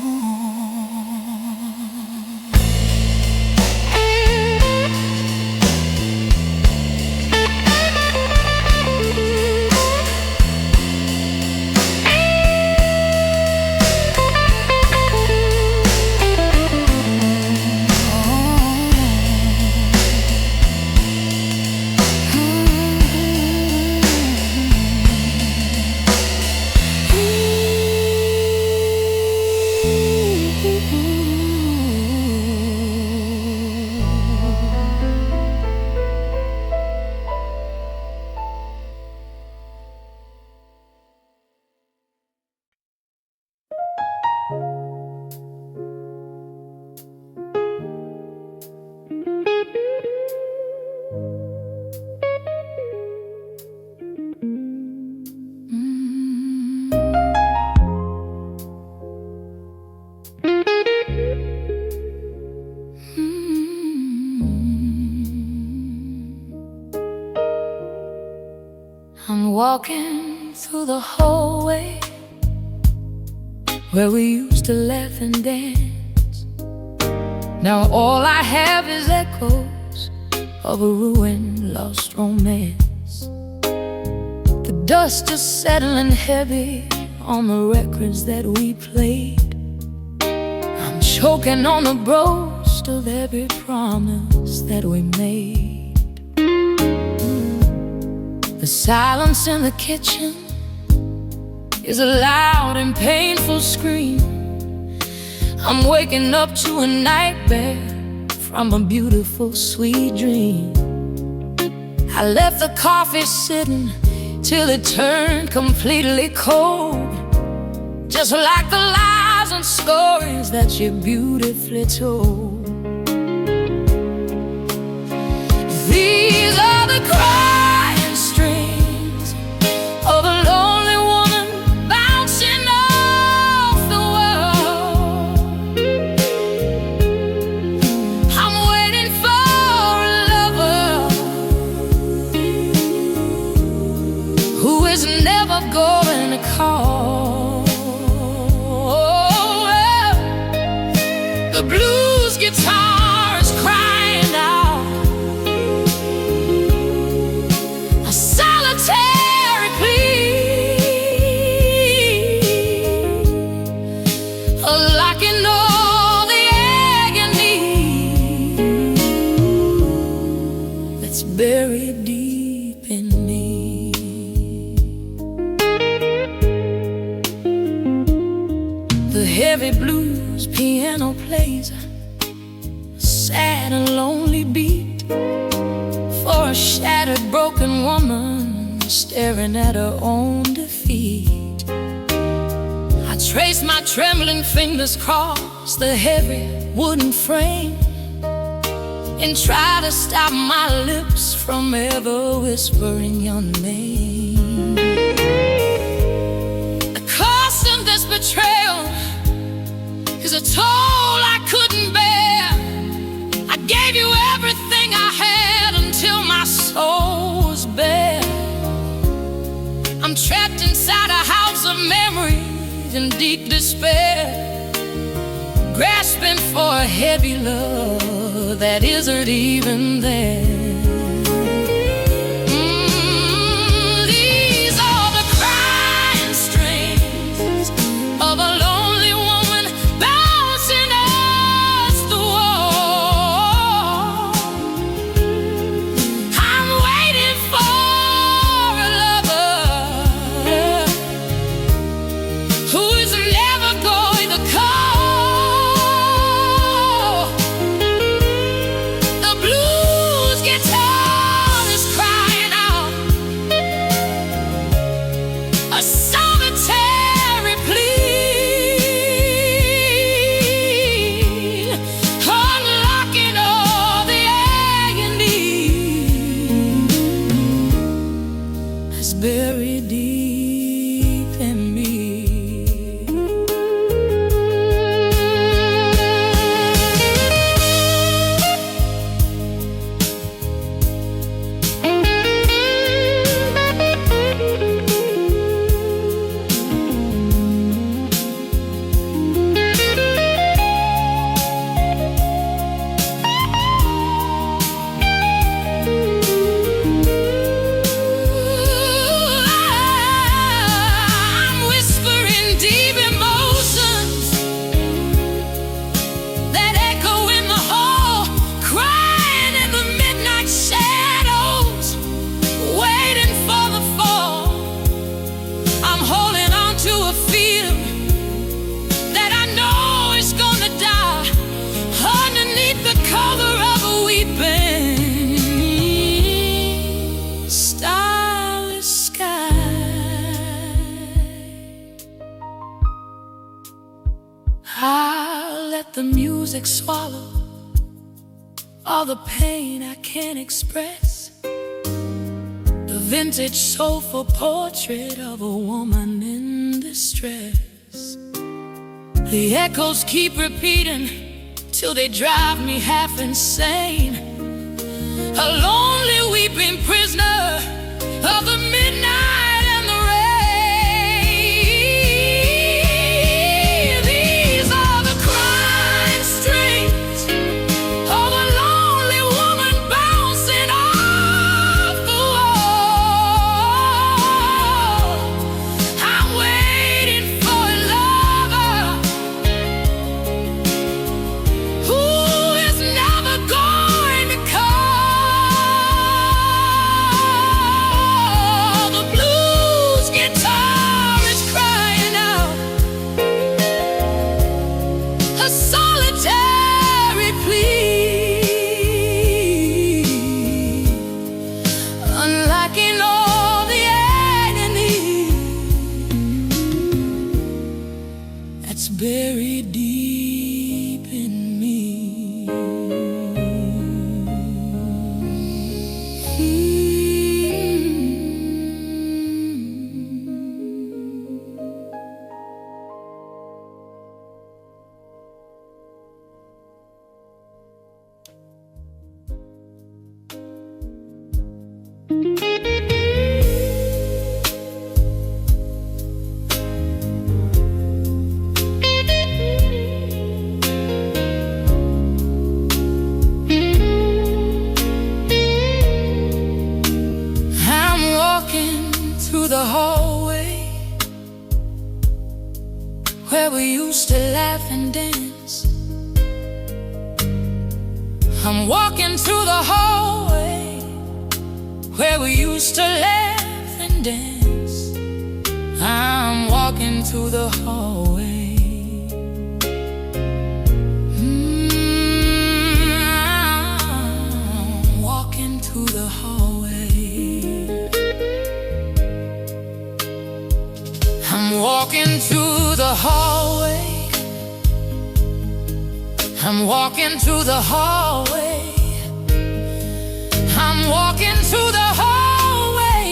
Speaker 2: I'm walking through the hallway where we used to laugh and dance. Now all I have is echoes of a ruined, lost romance. The dust is settling heavy on the records that we played. I'm choking on the boast of every promise that we made. The silence in the kitchen is a loud and painful scream. I'm waking up to a nightmare from a beautiful, sweet dream. I left the coffee sitting till it turned completely cold, just like the lies and stories that you beautifully told. These are the crying strings of a lonely woman bouncing off the wall. I'm waiting for a lover who is never going to call. The blues guitar is crying out a solitary plea, locking all the agony that's buried deep in me. The heavy blues piano plays a sad and lonely beat for a shattered, broken woman staring at her own defeat. I trace my trembling fingers across the heavy wooden frame and try to stop my lips from ever whispering your name. The cost of this betrayal is a toll I couldn't bear. I gave you everything I had until my soul was bare. I'm trapped inside a house of memories in deep despair, grasping for a heavy love that isn't even there. These are the crying strings of a lonely woman bouncing off the wall. I'm waiting for a lover who is never going to call. The blues get the music swallow all the pain I can't express. The vintage soulful portrait of a woman in distress. The echoes keep repeating till they drive me half insane. A lonely weeping prisoner of the midnight and the rain. These are the crying strings of a lonely woman bouncing off the wall. I'm waiting for a lover who is never going to come. The blues guitar is crying out a solitary plea, unlocking all the agony that's buried deep in me. I'm walking through the hallway where we used to laugh and dance. I'm walking through the hallway where we used to laugh and dance. I'm walking through the hallway. I'm walking through the hallway. I'm walking through the hallway. I'm walking through the hallway. I'm walking through the hallway.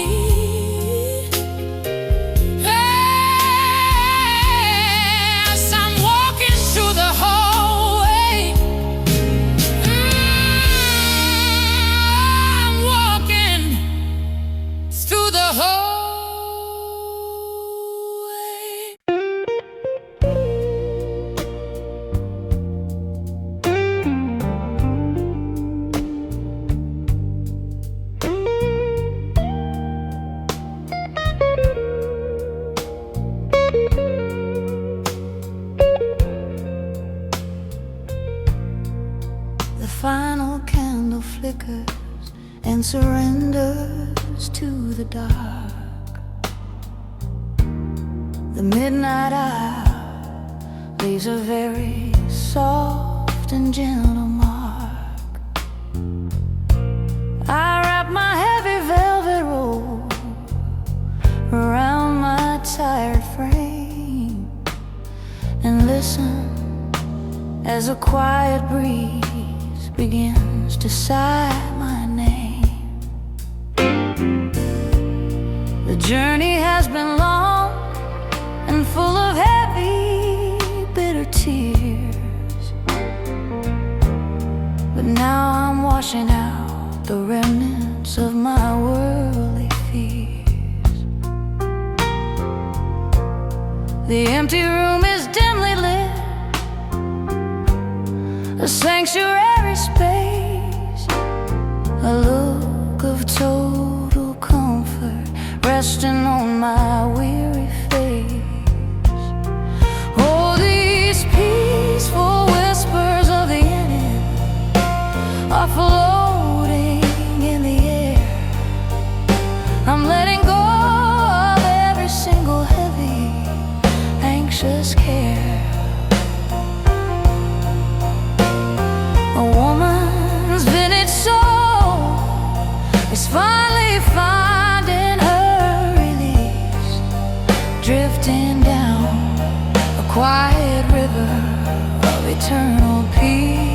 Speaker 2: Yes, I'm walking through the hallway. I'm walking through the hallway.
Speaker 1: The final candle flickers and surrenders to the dark. The midnight hour leaves a very soft and gentle mark. I wrap my heavy velvet robe around my tired frame and listen as a quiet breeze begins to sigh my name. The journey has been long and full of heavy, bitter tears, but now I'm washing out the remnants of my worldly fears. The empty room is dimly lit, a sanctuary space, a look of total comfort resting on my weary face. Oh, these peaceful whispers of the ending are floating in the air. I'm letting go of every single heavy, anxious care. A woman's vintage soul is finally finding her release, drifting down a quiet river of eternal peace.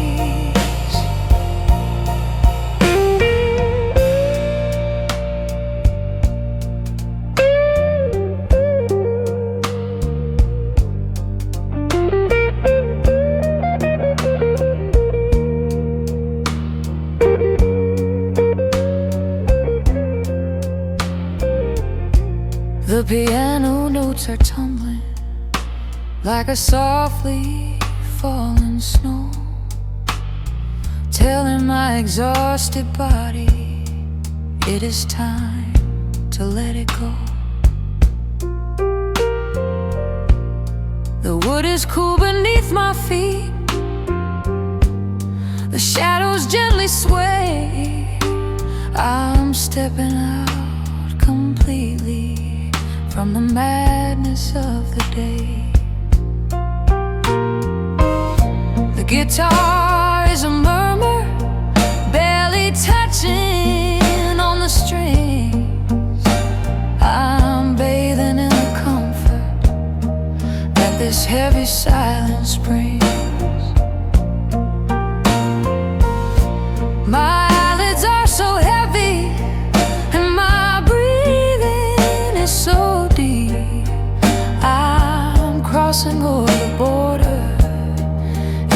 Speaker 1: The piano notes are tumbling like a softly falling snow, telling my exhausted body it is time to let it go. The wood is cool beneath my feet, the shadows gently sway. I'm stepping out completely from the madness of the day. The guitar is a murmur, barely touching on the strings. I'm bathing in the comfort that this heavy silence brings. My eyelids are so heavy and my breathing is so deep. I'm crossing over the border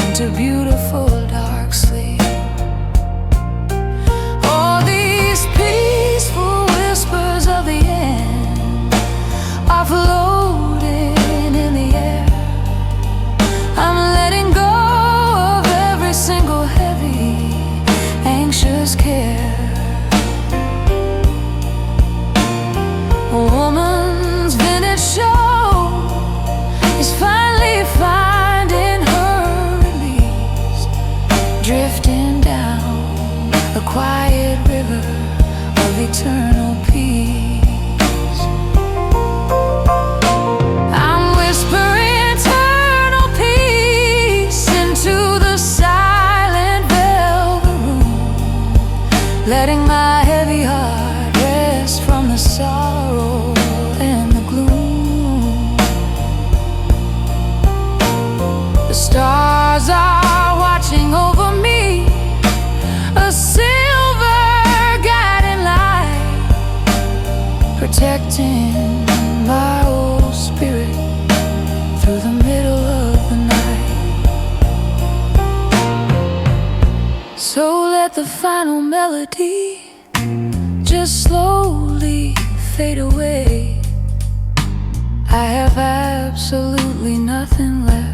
Speaker 1: into beautiful dark sleep. All these peaceful whispers of the end are floating in the air. I'm letting go of every single heavy, anxious care. A woman's vintage show is finally finding her release, drifting down a quiet river of eternal peace. I'm whispering eternal peace into the silent velvet room, letting my heavy heart rest from the sorrow and the gloom. The stars are watching over me, a silver guiding light, protecting my old spirit through the middle of the night. So let the final melody just slowly fade away. I have absolutely nothing left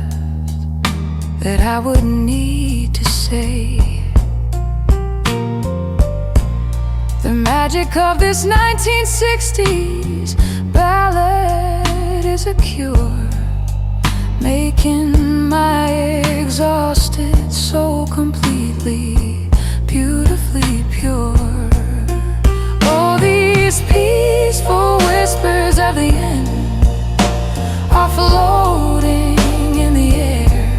Speaker 1: that I would need to say. The magic of this 1960s ballad is a cure, making my exhausted soul completely, beautifully pure. All these peaceful whispers of the end are floating in the air.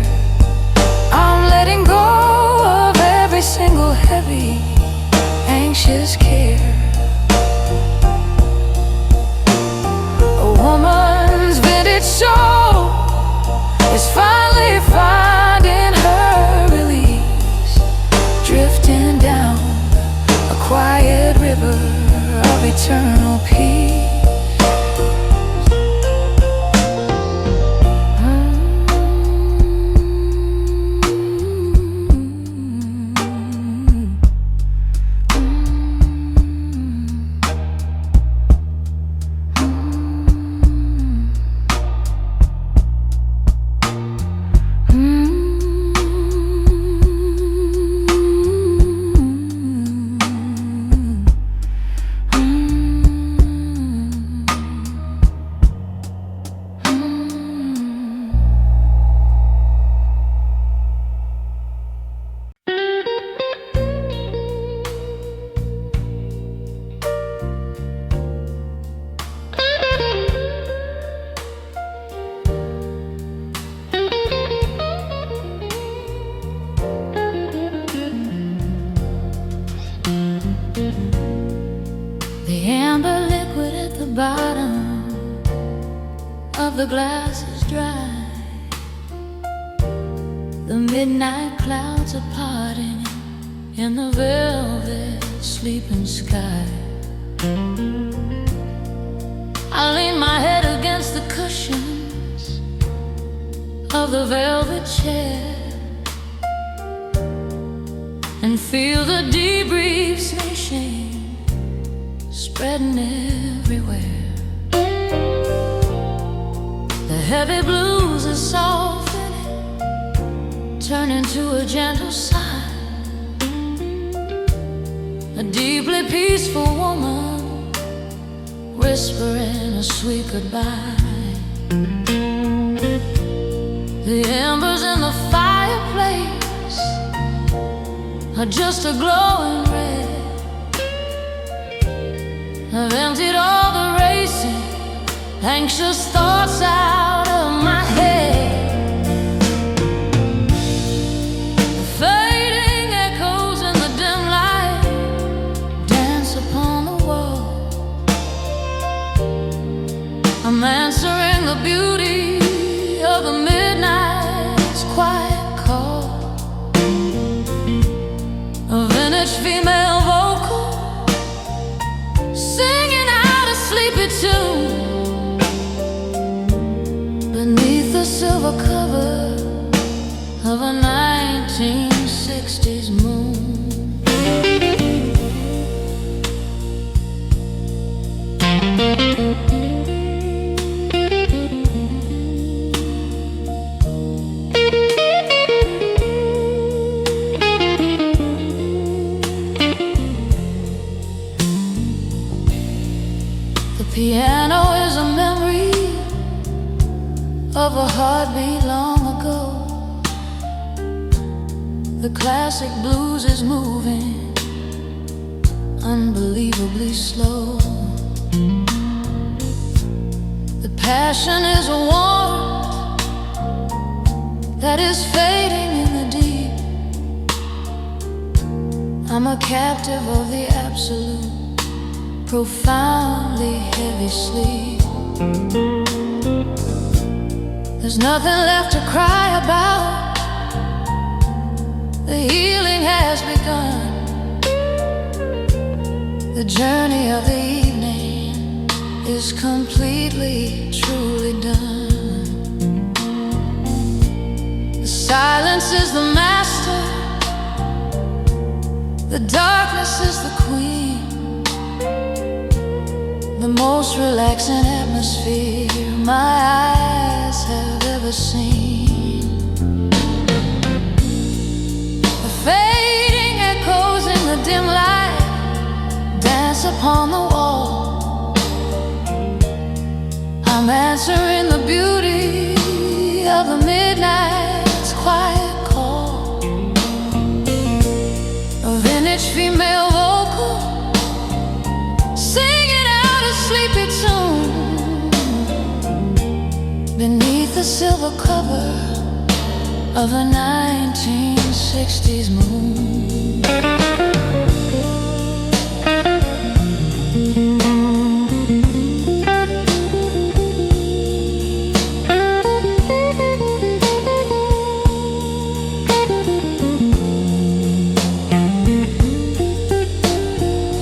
Speaker 1: I'm letting go of every single heavy, anxious care. A woman's vintage soul is finally finding her release, drifting down a quiet river of eternal peace. The bottom of the glass is dry. The midnight clouds are parting in the velvet sleeping sky. I lean my head against the cushions of the velvet chair and feel the debriefing spreading everywhere. The heavy blues are softening, turning to a gentle sigh. A deeply peaceful woman whispering a sweet goodbye. The embers in the fireplace are just a glowing red. I've emptied all the racing, anxious thoughts out of my head. Fading echoes in the dim light dance upon the wall. I'm answering the beauty of the midnight's quiet call. A vintage female vocal singing out a sleepy tune beneath the silver cover of a 1960s moon. The piano is a memory of a heartbeat long ago. The classic blues is moving unbelievably slow. The passion is a warmth that is fading in the deep. I'm a captive of the absolute, profoundly heavy sleep. There's nothing left to cry about. The healing has begun. The journey of the evening is completely, truly done. The silence is the master, the darkness is the queen. The most relaxing atmosphere my eyes have ever seen. The fading echoes in the dim light dance upon the wall. I'm answering the beauty of the midnight's quiet call. A vintage female vocal singing out a sleepy tune beneath the silver cover of a 1960s moon.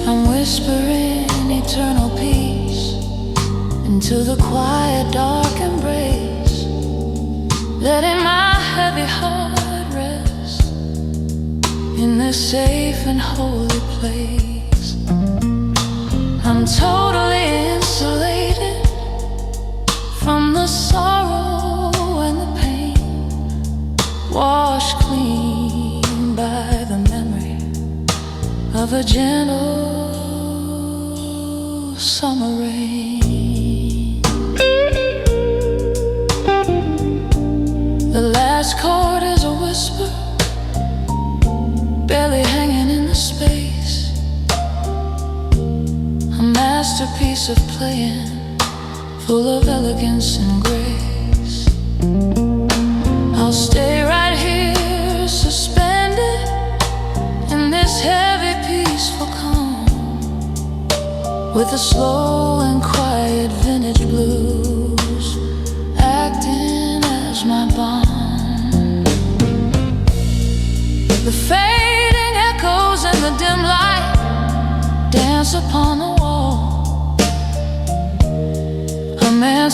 Speaker 1: I'm whispering eternal peace into the quiet, dark embrace, letting my heavy heart rest in this safe and holy place. I'm totally insulated from the sorrow and the pain, washed clean by the memory of a gentle summer rain. The last chord is a whisper, barely hanging in the space. A masterpiece of playing, full of elegance and grace. I'll stay right here, suspended in this heavy, peaceful calm, with the slow and quiet vintage blues acting as my bond.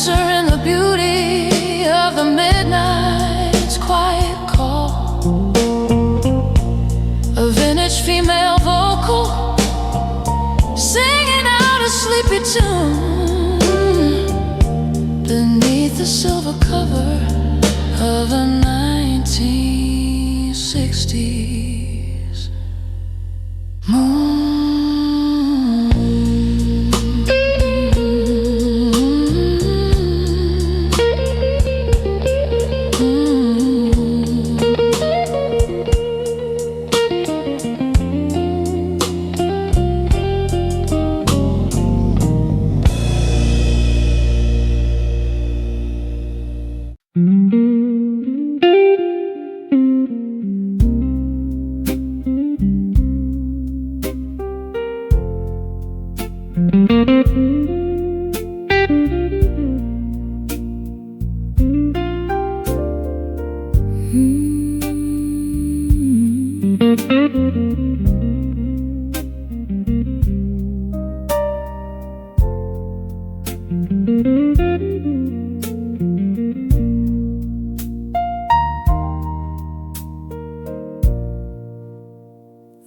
Speaker 1: dancer in the beauty of the midnight's quiet call. A vintage female vocal singing out a sleepy tune beneath the silver cover of a 1960s moon.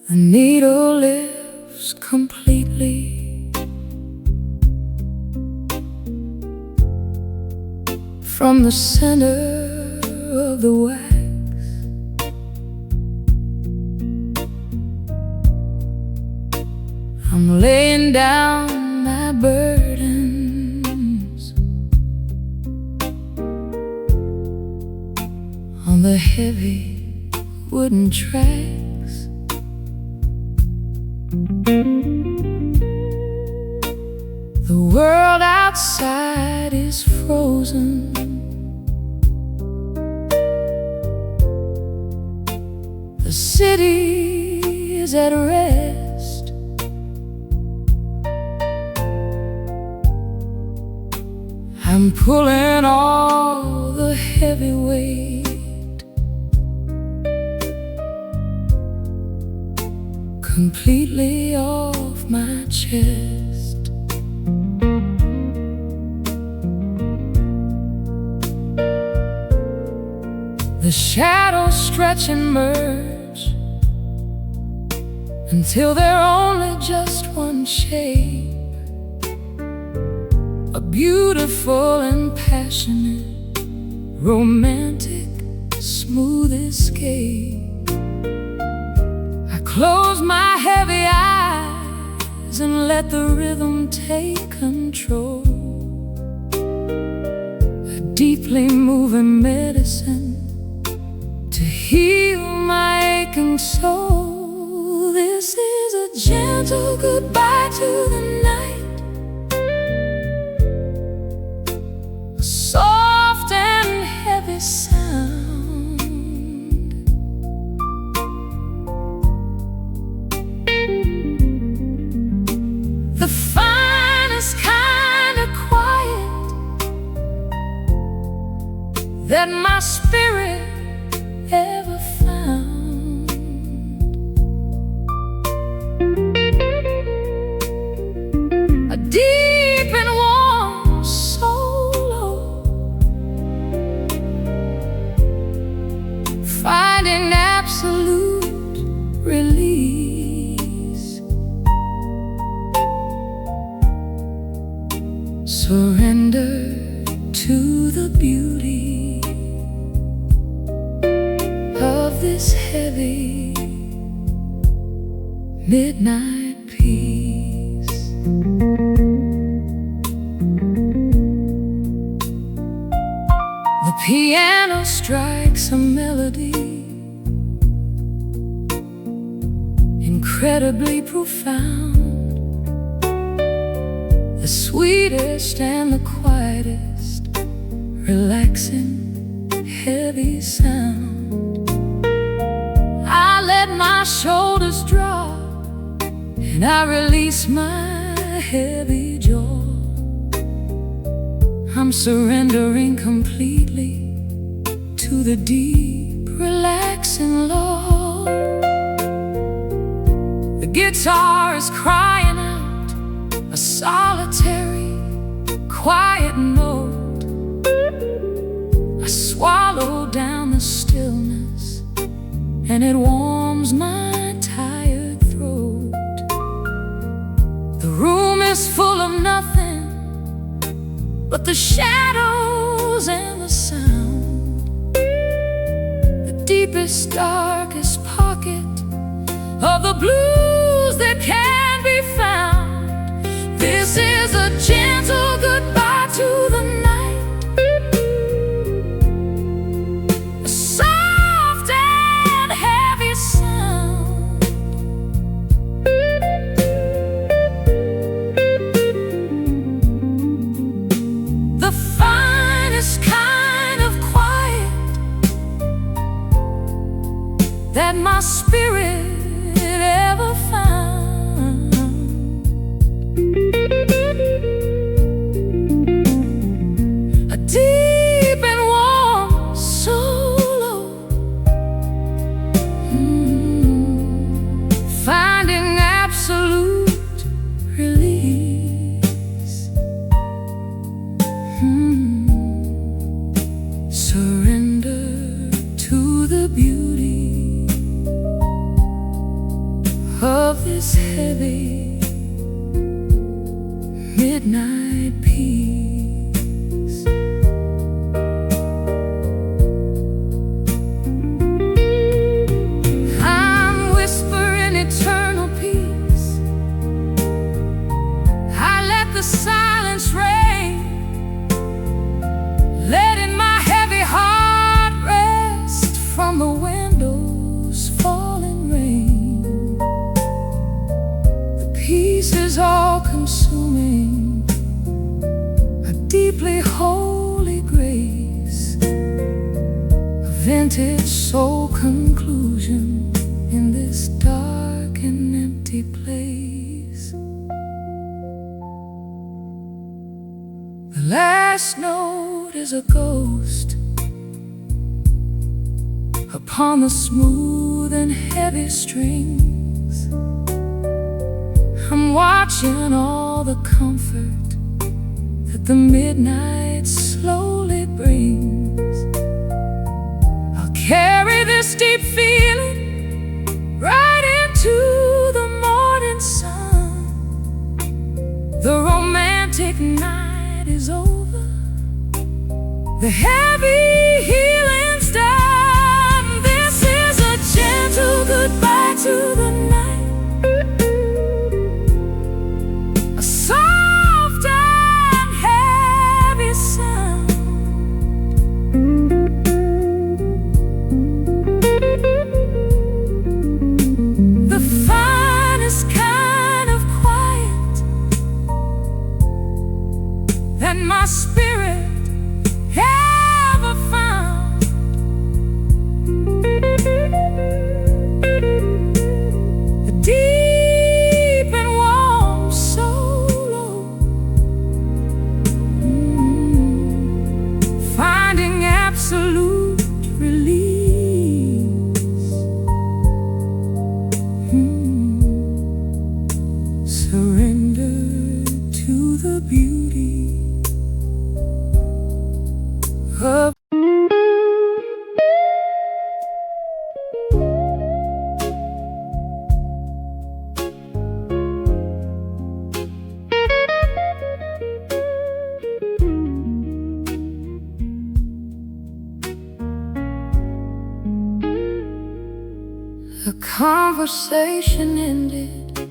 Speaker 2: The needle lifts completely from the center of the wax. I'm laying down my burdens on the heavy wooden tracks. The world outside is frozen. The city is at rest. I'm pulling all the heavy weight, completely off my chest. The shadows stretch and merge until they're only just one shape. A beautiful and passionate, romantic, smooth escape. I close my heavy eyes and let the rhythm take control. A deeply moving medicine to heal my aching soul. This is a gentle goodbye to the night, a soft and heavy sound. The finest kind of quiet that my spirit ever found. A deep and warm solo, finding absolute release. Surrender to the beauty of this heavy midnight peace. The piano strikes a melody incredibly profound, the sweetest and the quietest, relaxing, heavy sound. I let my shoulders drop and I release my heavy jaw. I'm surrendering completely to the deep, relaxing Lord. The guitar is crying out a solitary, quiet note. and it warms my tired throat. The room is full of nothing but the shadows and the sound. The deepest, darkest pocket of the blues that can be found. This is a gentle goodbye to the night, a soft and heavy sound. The finest kind of quiet that my spirit ever found. A deep and warm solo, finding absolute release. Surrender to the beauty of this heavy midnight peace. I'm whispering eternal peace. I let the silence reign, letting my heavy heart rest from the window's falling rain. Peace is all-consuming, a deeply holy grace, a vintage soul conclusion in this dark and empty place. The last note is a ghost upon the smooth and heavy strings. I'm watching all the comfort that the midnight slowly brings. I'll carry this deep feeling right into the morning sun. The romantic night is over, the heavy healing's done. This is a gentle goodbye to the night, soft and heavy sound. The finest kind of quiet that my spirit ever found. The deep and warm solo, finding absolute release. Surrender to the beauty of the conversation ended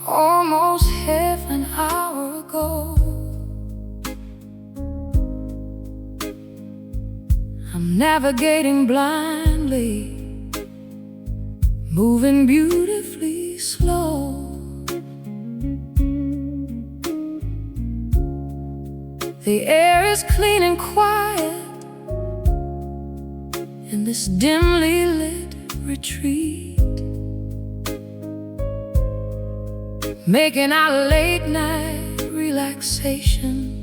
Speaker 2: almost half an hour ago. I'm navigating blindly, moving beautifully slow. The air is clean and quiet in this dimly lit retreat, making our late night relaxation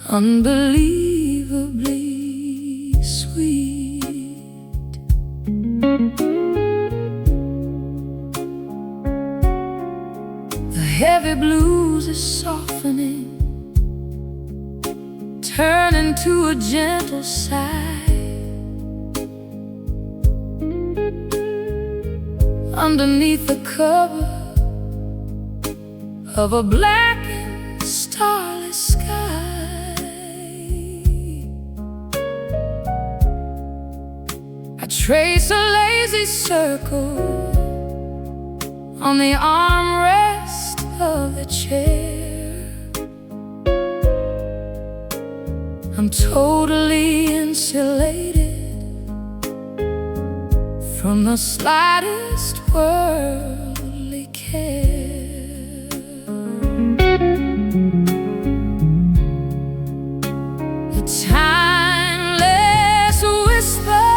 Speaker 2: unbelievably sweet. The heavy blues is softening, turn into a gentle sigh. Underneath the cover of a black and starless sky, I trace a lazy circle on the armrest of the chair. I'm totally insulated from the slightest worldly care. The timeless whisper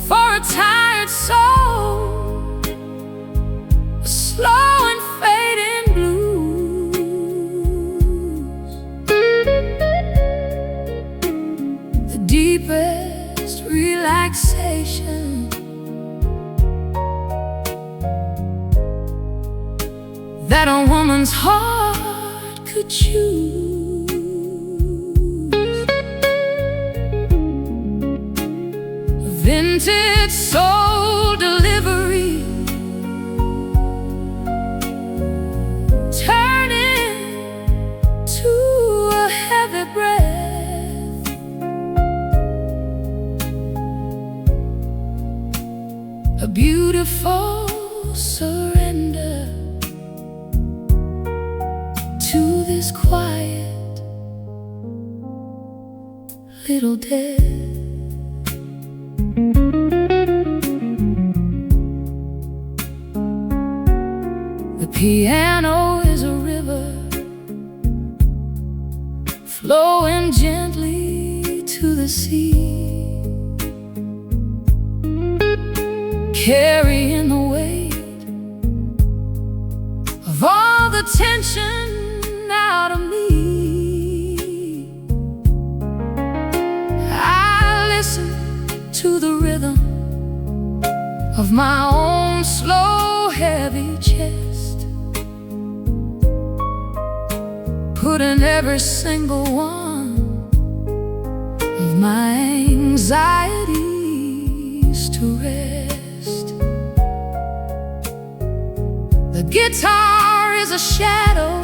Speaker 2: for a tired soul, a slow and fading blues, the deepest relaxation that a woman's heart could choose. A vintage soul delivery, turning to a heavy breath, a beautiful surrender to this quiet little death. The piano is a river flowing gently to the sea, carrying the weight of all the tension out of me. I listen to the rhythm of my own slow, heavy chest, putting every single one of my anxieties to rest. The guitar is a shadow,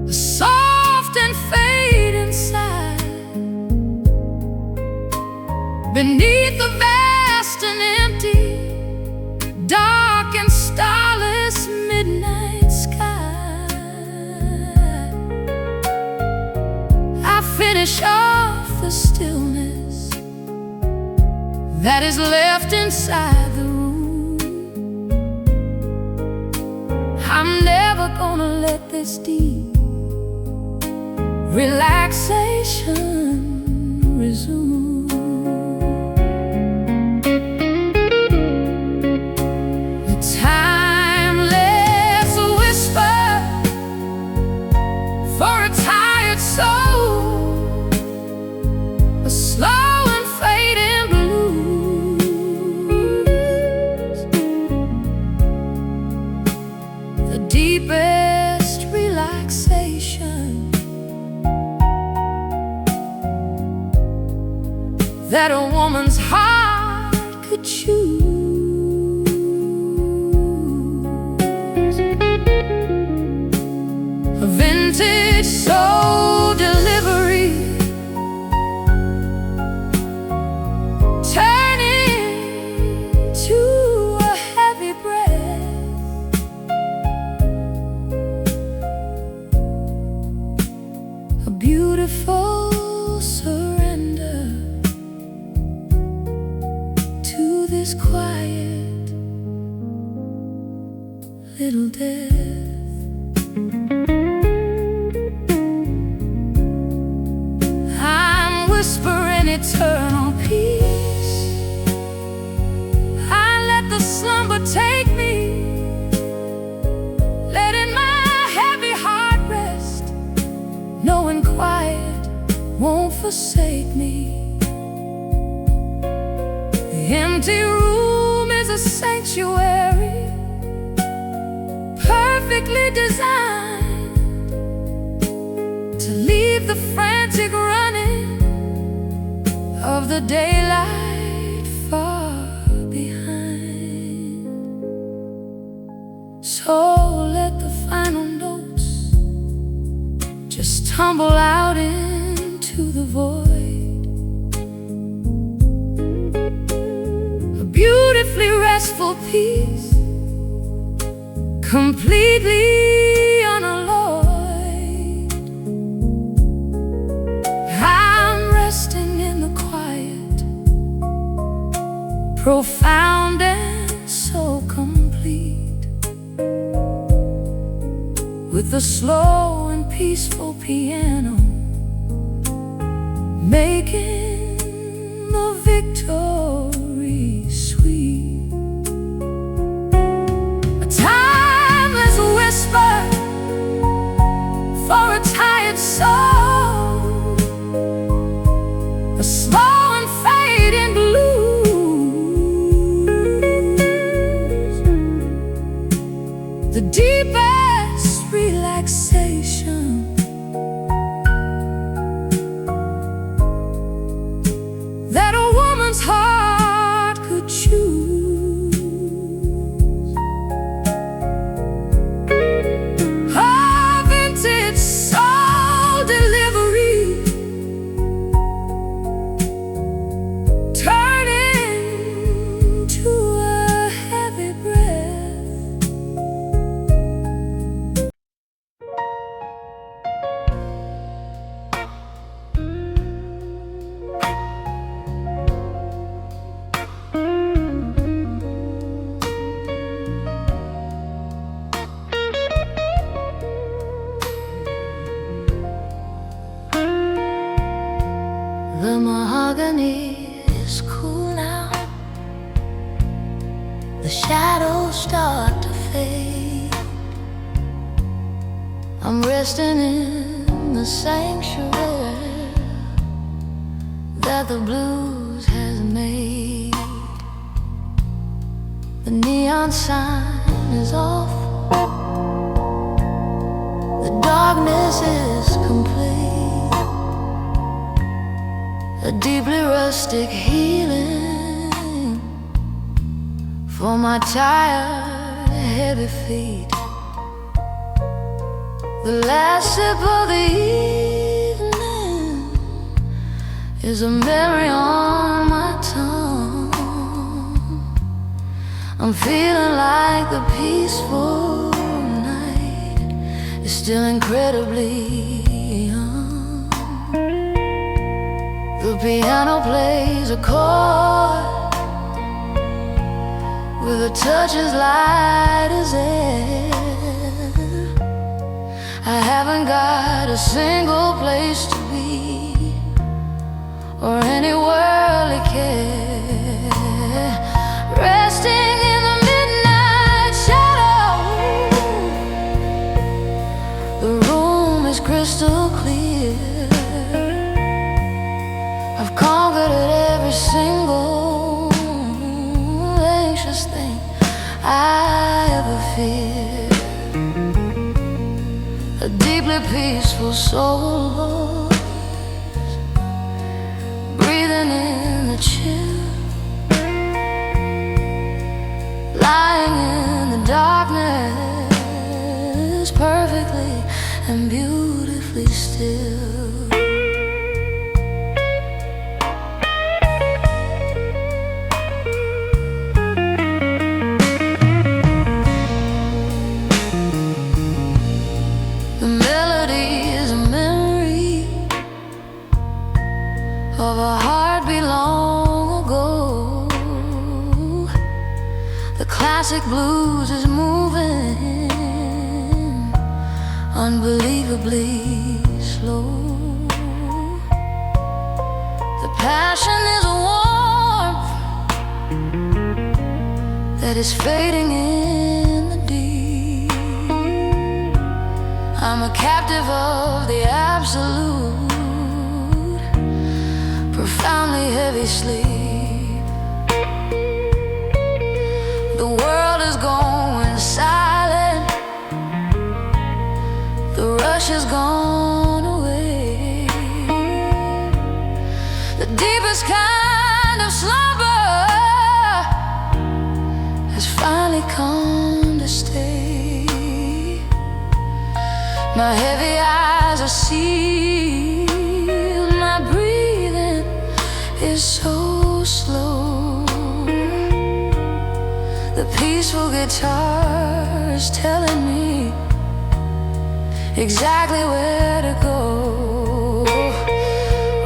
Speaker 2: a soft and fading sigh, beneath the vast and empty, dark and starless midnight sky. I finish off the stillness that is left inside the room. I'm never gonna let this deep relaxation resume. The timeless whisper for a tired soul, a slow and fading blues, the deepest relaxation that a woman's heart could choose. A vintage soul delivery, turning to a heavy breath, a beautiful surrender to this quiet little death. I'm whispering eternal peace. I let the slumber take me, letting my heavy heart rest, knowing quiet won't forsake me. The empty room is a sanctuary, perfectly designed frantic running of the daylight far behind. So let the final notes just tumble out into the void, a beautifully restful peace, completely unalloyed. I'm resting in the quiet, profound and so complete, with the slow and peaceful piano making the victory sweet. A timeless whisper for a tired soul, a slow and fading blues, the deepest relaxation that a woman's heart could choose. A vintage soul delivery, turning to a heavy breath. The mahogany is cool now, the shadows start to fade. I'm resting in the sanctuary that the blues has made. The neon sign is off, the darkness is complete, a deeply rustic healing for my tired, heavy feet. The last sip of the evening is a memory on my tongue. I'm feeling like the peaceful night is still incredibly young. The piano plays a chord with a touch as light as air. I haven't got a single place to be or any worldly care. Resting in the midnight shadow, the room is crystal clear. I've conquered every single anxious thing I ever feared. A deeply peaceful soul voice breathing in the chill, lying in the darkness, perfectly and beautifully still. Of a heartbeat long ago, the classic blues is moving unbelievably slow. The passion is a warmth that is fading in the deep. I'm a captive of the absolute, profoundly heavy sleep. The world is going silent, the rush has gone away.
Speaker 1: My heavy eyes are sealed. My breathing is so slow. The peaceful guitar is telling me exactly where to go.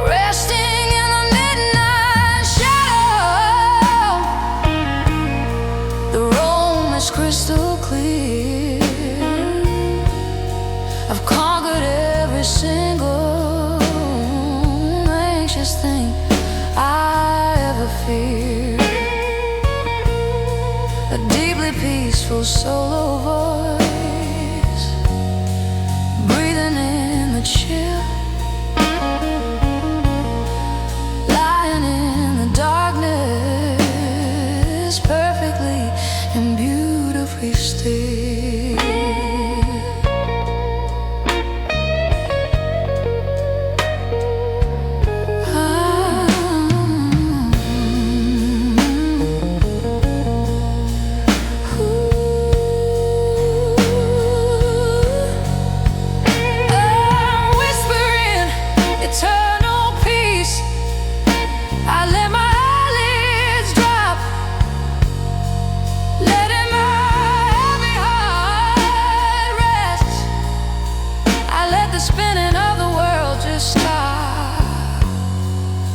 Speaker 1: Resting in the midnight shadow, the room is crystal clear. I've conquered every single anxious thing I ever feared. A deeply peaceful solo voice, breathing in the chill, lying in the darkness, perfectly and beautifully still.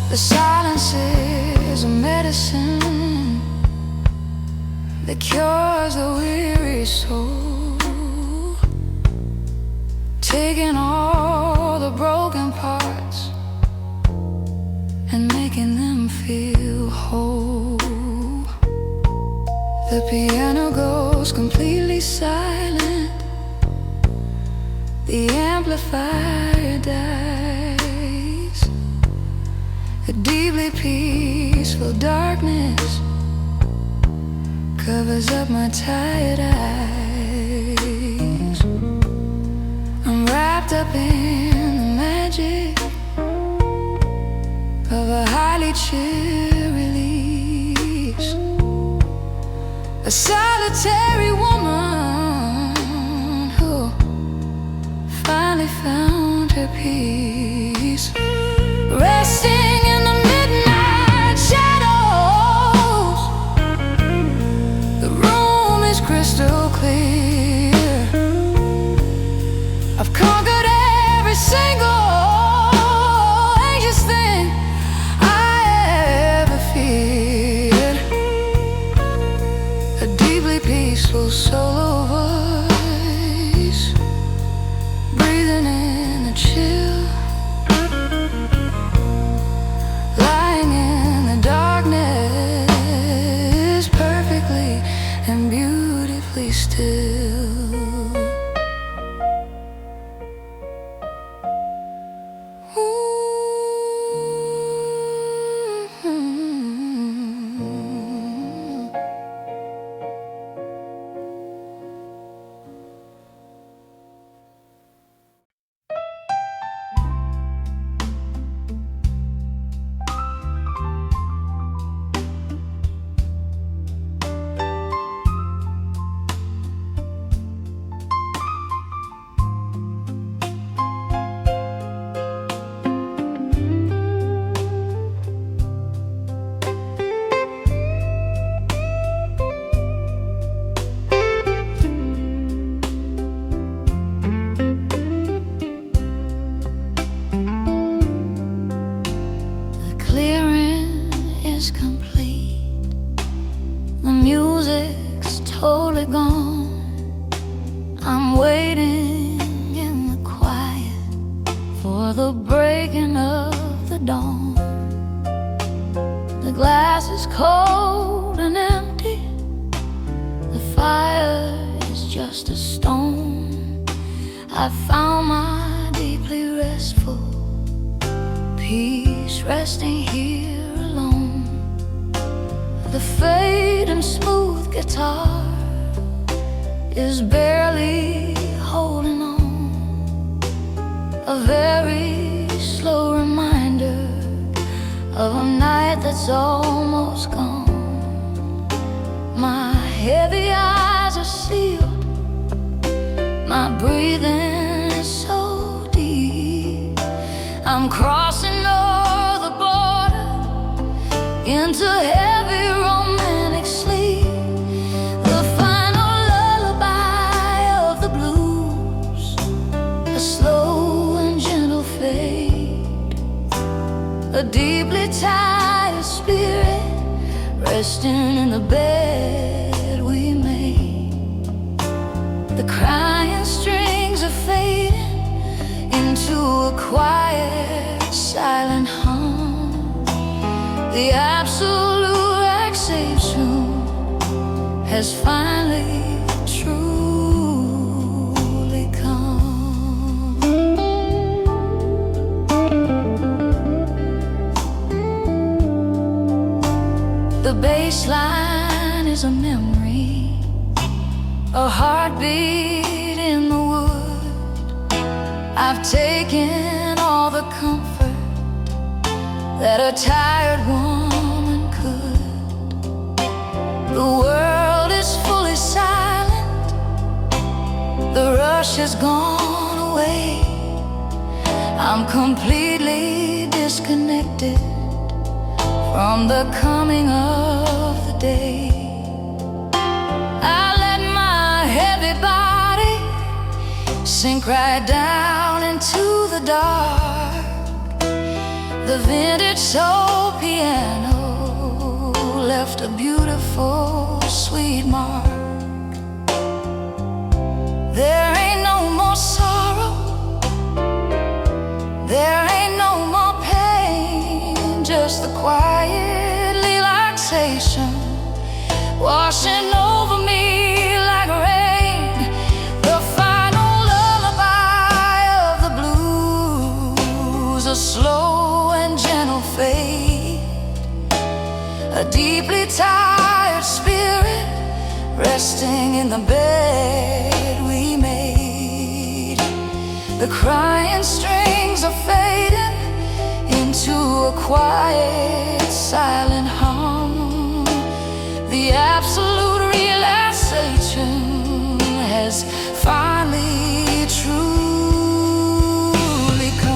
Speaker 1: The silence is a medicine that cures the weary soul, taking all the broken parts and making them feel whole. The piano goes completely silent, the amplifier dies. A deeply peaceful darkness covers up my tired eyes. I'm wrapped up in the magic of a highly chill release. A solitary woman who finally found her peace. Resting in the midnight shadows, the room is crystal clear. I've conquered every single anxious thing I ever feared. A deeply peaceful solo voice, breathing in the chill, and beautifully still. Totally gone. I'm waiting in the quiet for the breaking of the dawn. The glass is cold and empty, the fire is just a stone. I found my deeply restful peace resting here alone. The fading smooth guitar is barely holding on, a very slow reminder of a night that's almost gone. My heavy eyes are sealed, my breathing is I'm crossing over the border into heavy romantic sleep, the final lullaby of the blues, a slow and gentle fade, a deeply tired spirit resting in the bed we made. The crying strings are fading into a quiet, silent hum. The absolute relaxation has finally truly come. The bass line is a memory, a heartbeat in the wood. I've taken all the comfort that a tired woman could. The world is fully silent, the rush has gone away. I'm completely disconnected from the coming of the day. I let my heavy body sink right down into the dark. The vintage soul piano left a beautiful, sweet mark. There ain't no more sorrow, there ain't no more pain, just the quiet relaxation washing over me like rain. The final lullaby of the blues, a slow and gentle fade, a deeply tired spirit resting in the bed we made. The crying strings are fading into a quiet, silent hum. The absolute relaxation has finally truly come.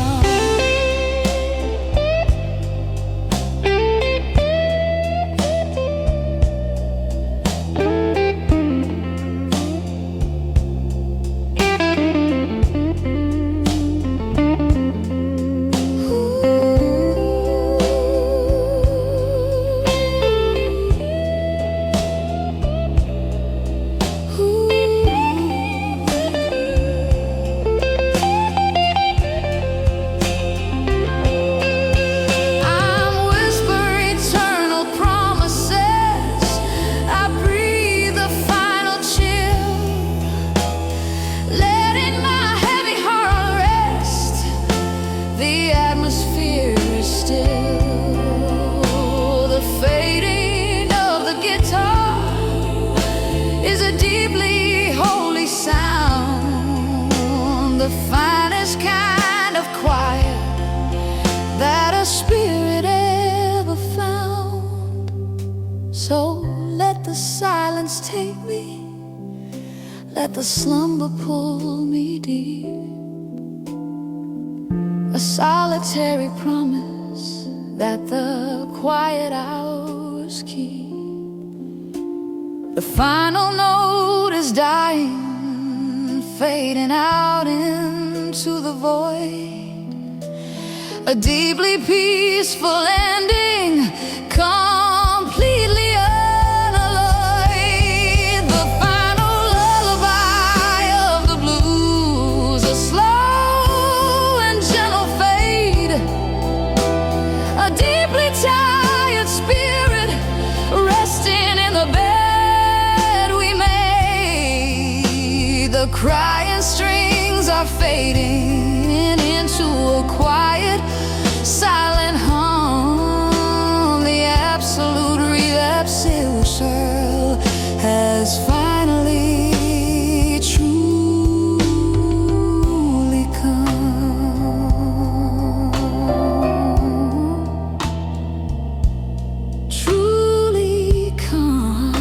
Speaker 1: The finest kind of quiet that a spirit ever found. So let the silence take me, let the slumber pull me deep. A solitary promise that the quiet hours keep. The final note is dying, fading out into the void. A deeply peaceful ending, completely unalloyed. The final lullaby of the blues, a slow and gentle fade, a deeply tired spirit resting in the bed we made. The crying strings are fading into a quiet, silent hum. The absolute relaxation has finally truly come. Truly come.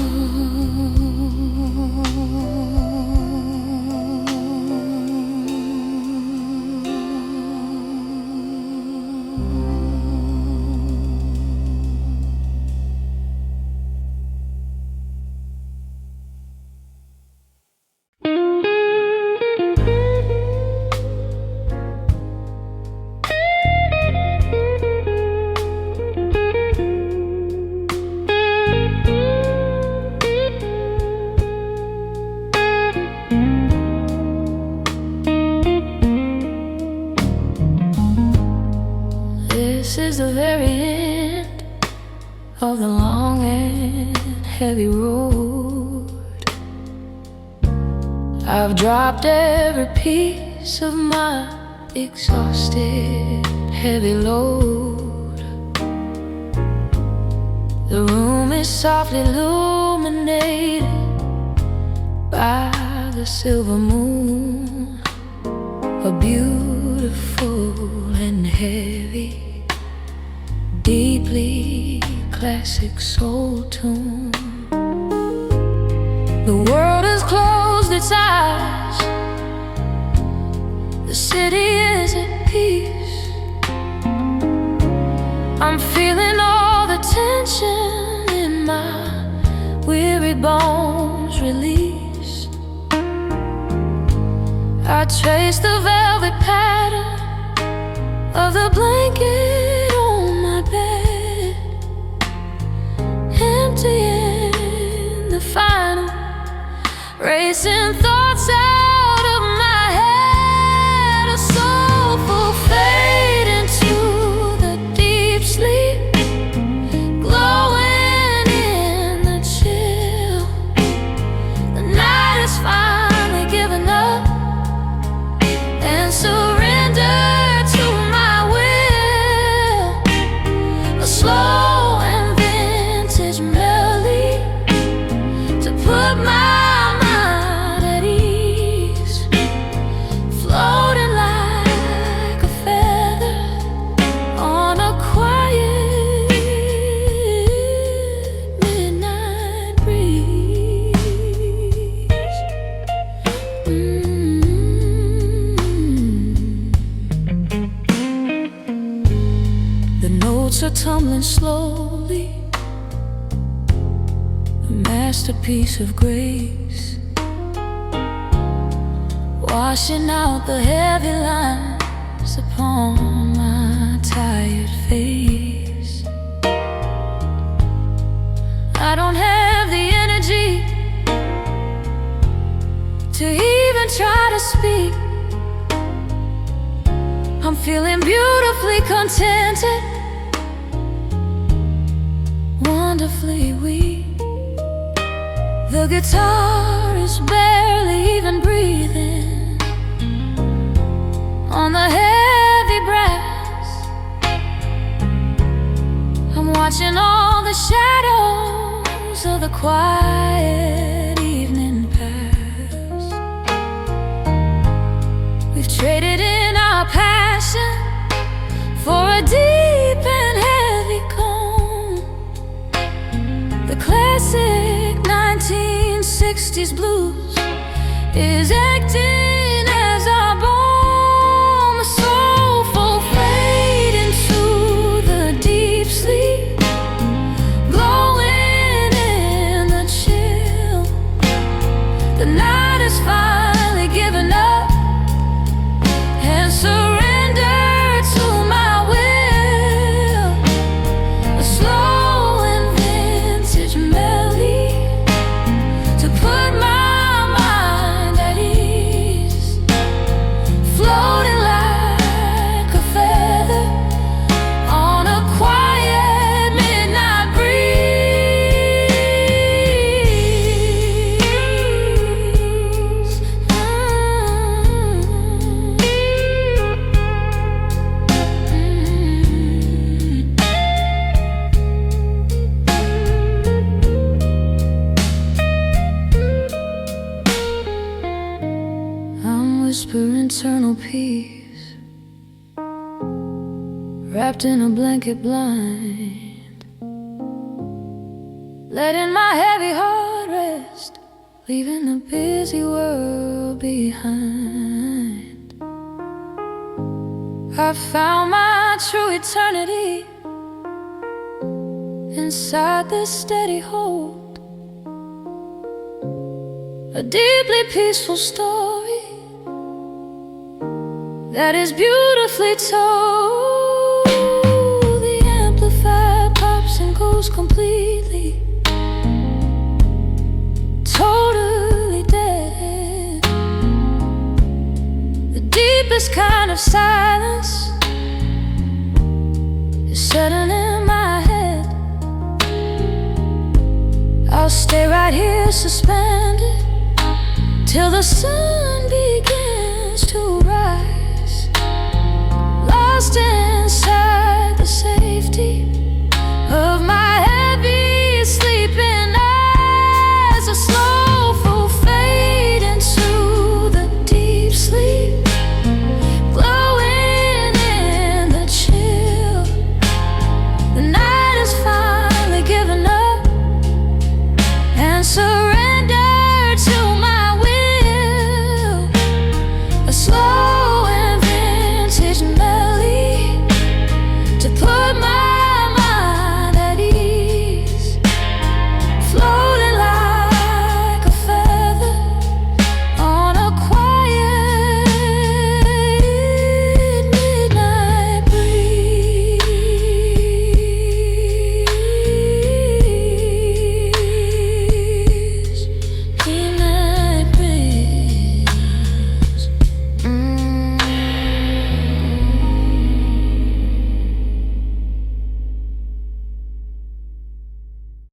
Speaker 1: This is the very end of the long and heavy road. I've dropped every piece of my exhausted, heavy load. The room is softly illuminated by the silver moon, a beautiful and heavy, deeply classic soul tune. The world has closed its eyes, the city is at peace. I'm feeling all the tension in my weary bones release. I trace the velvet pattern of the blanket on my bed, emptying the final racing thoughts out of my head. A soulful fade into the deep sleep, glowing in the chill. The night is finally given up and surrender to my will. A slow and vintage melody to put my are tumbling slowly, a masterpiece of grace, washing out the heavy lines upon my tired face. I don't have the energy to even try to speak. I'm feeling beautifully contented, wonderfully weak. The guitar is barely even breathing on the heavy brass. I'm watching all the shadows of the quiet evening pass. We've traded in our passion for a deep and heavy calm. The classic 1960s blues is acting as our balm. A soulful fade into the deep sleep, glowing in the chill. The night is finally given up and surrender to my will. A slow and vintage melody to put my mind at ease, floating like a feather on a quiet midnight breeze. I'm whispering eternal peace, wrapped in a blanket blind, letting my heavy heart rest, leaving a busy world behind. I found my true eternity inside this steady hold, a deeply peaceful story that is beautifully told. The amplified pops and goes completely, totally dead. The deepest kind of silence is setting in my head. I'll stay right here suspended till the sun begins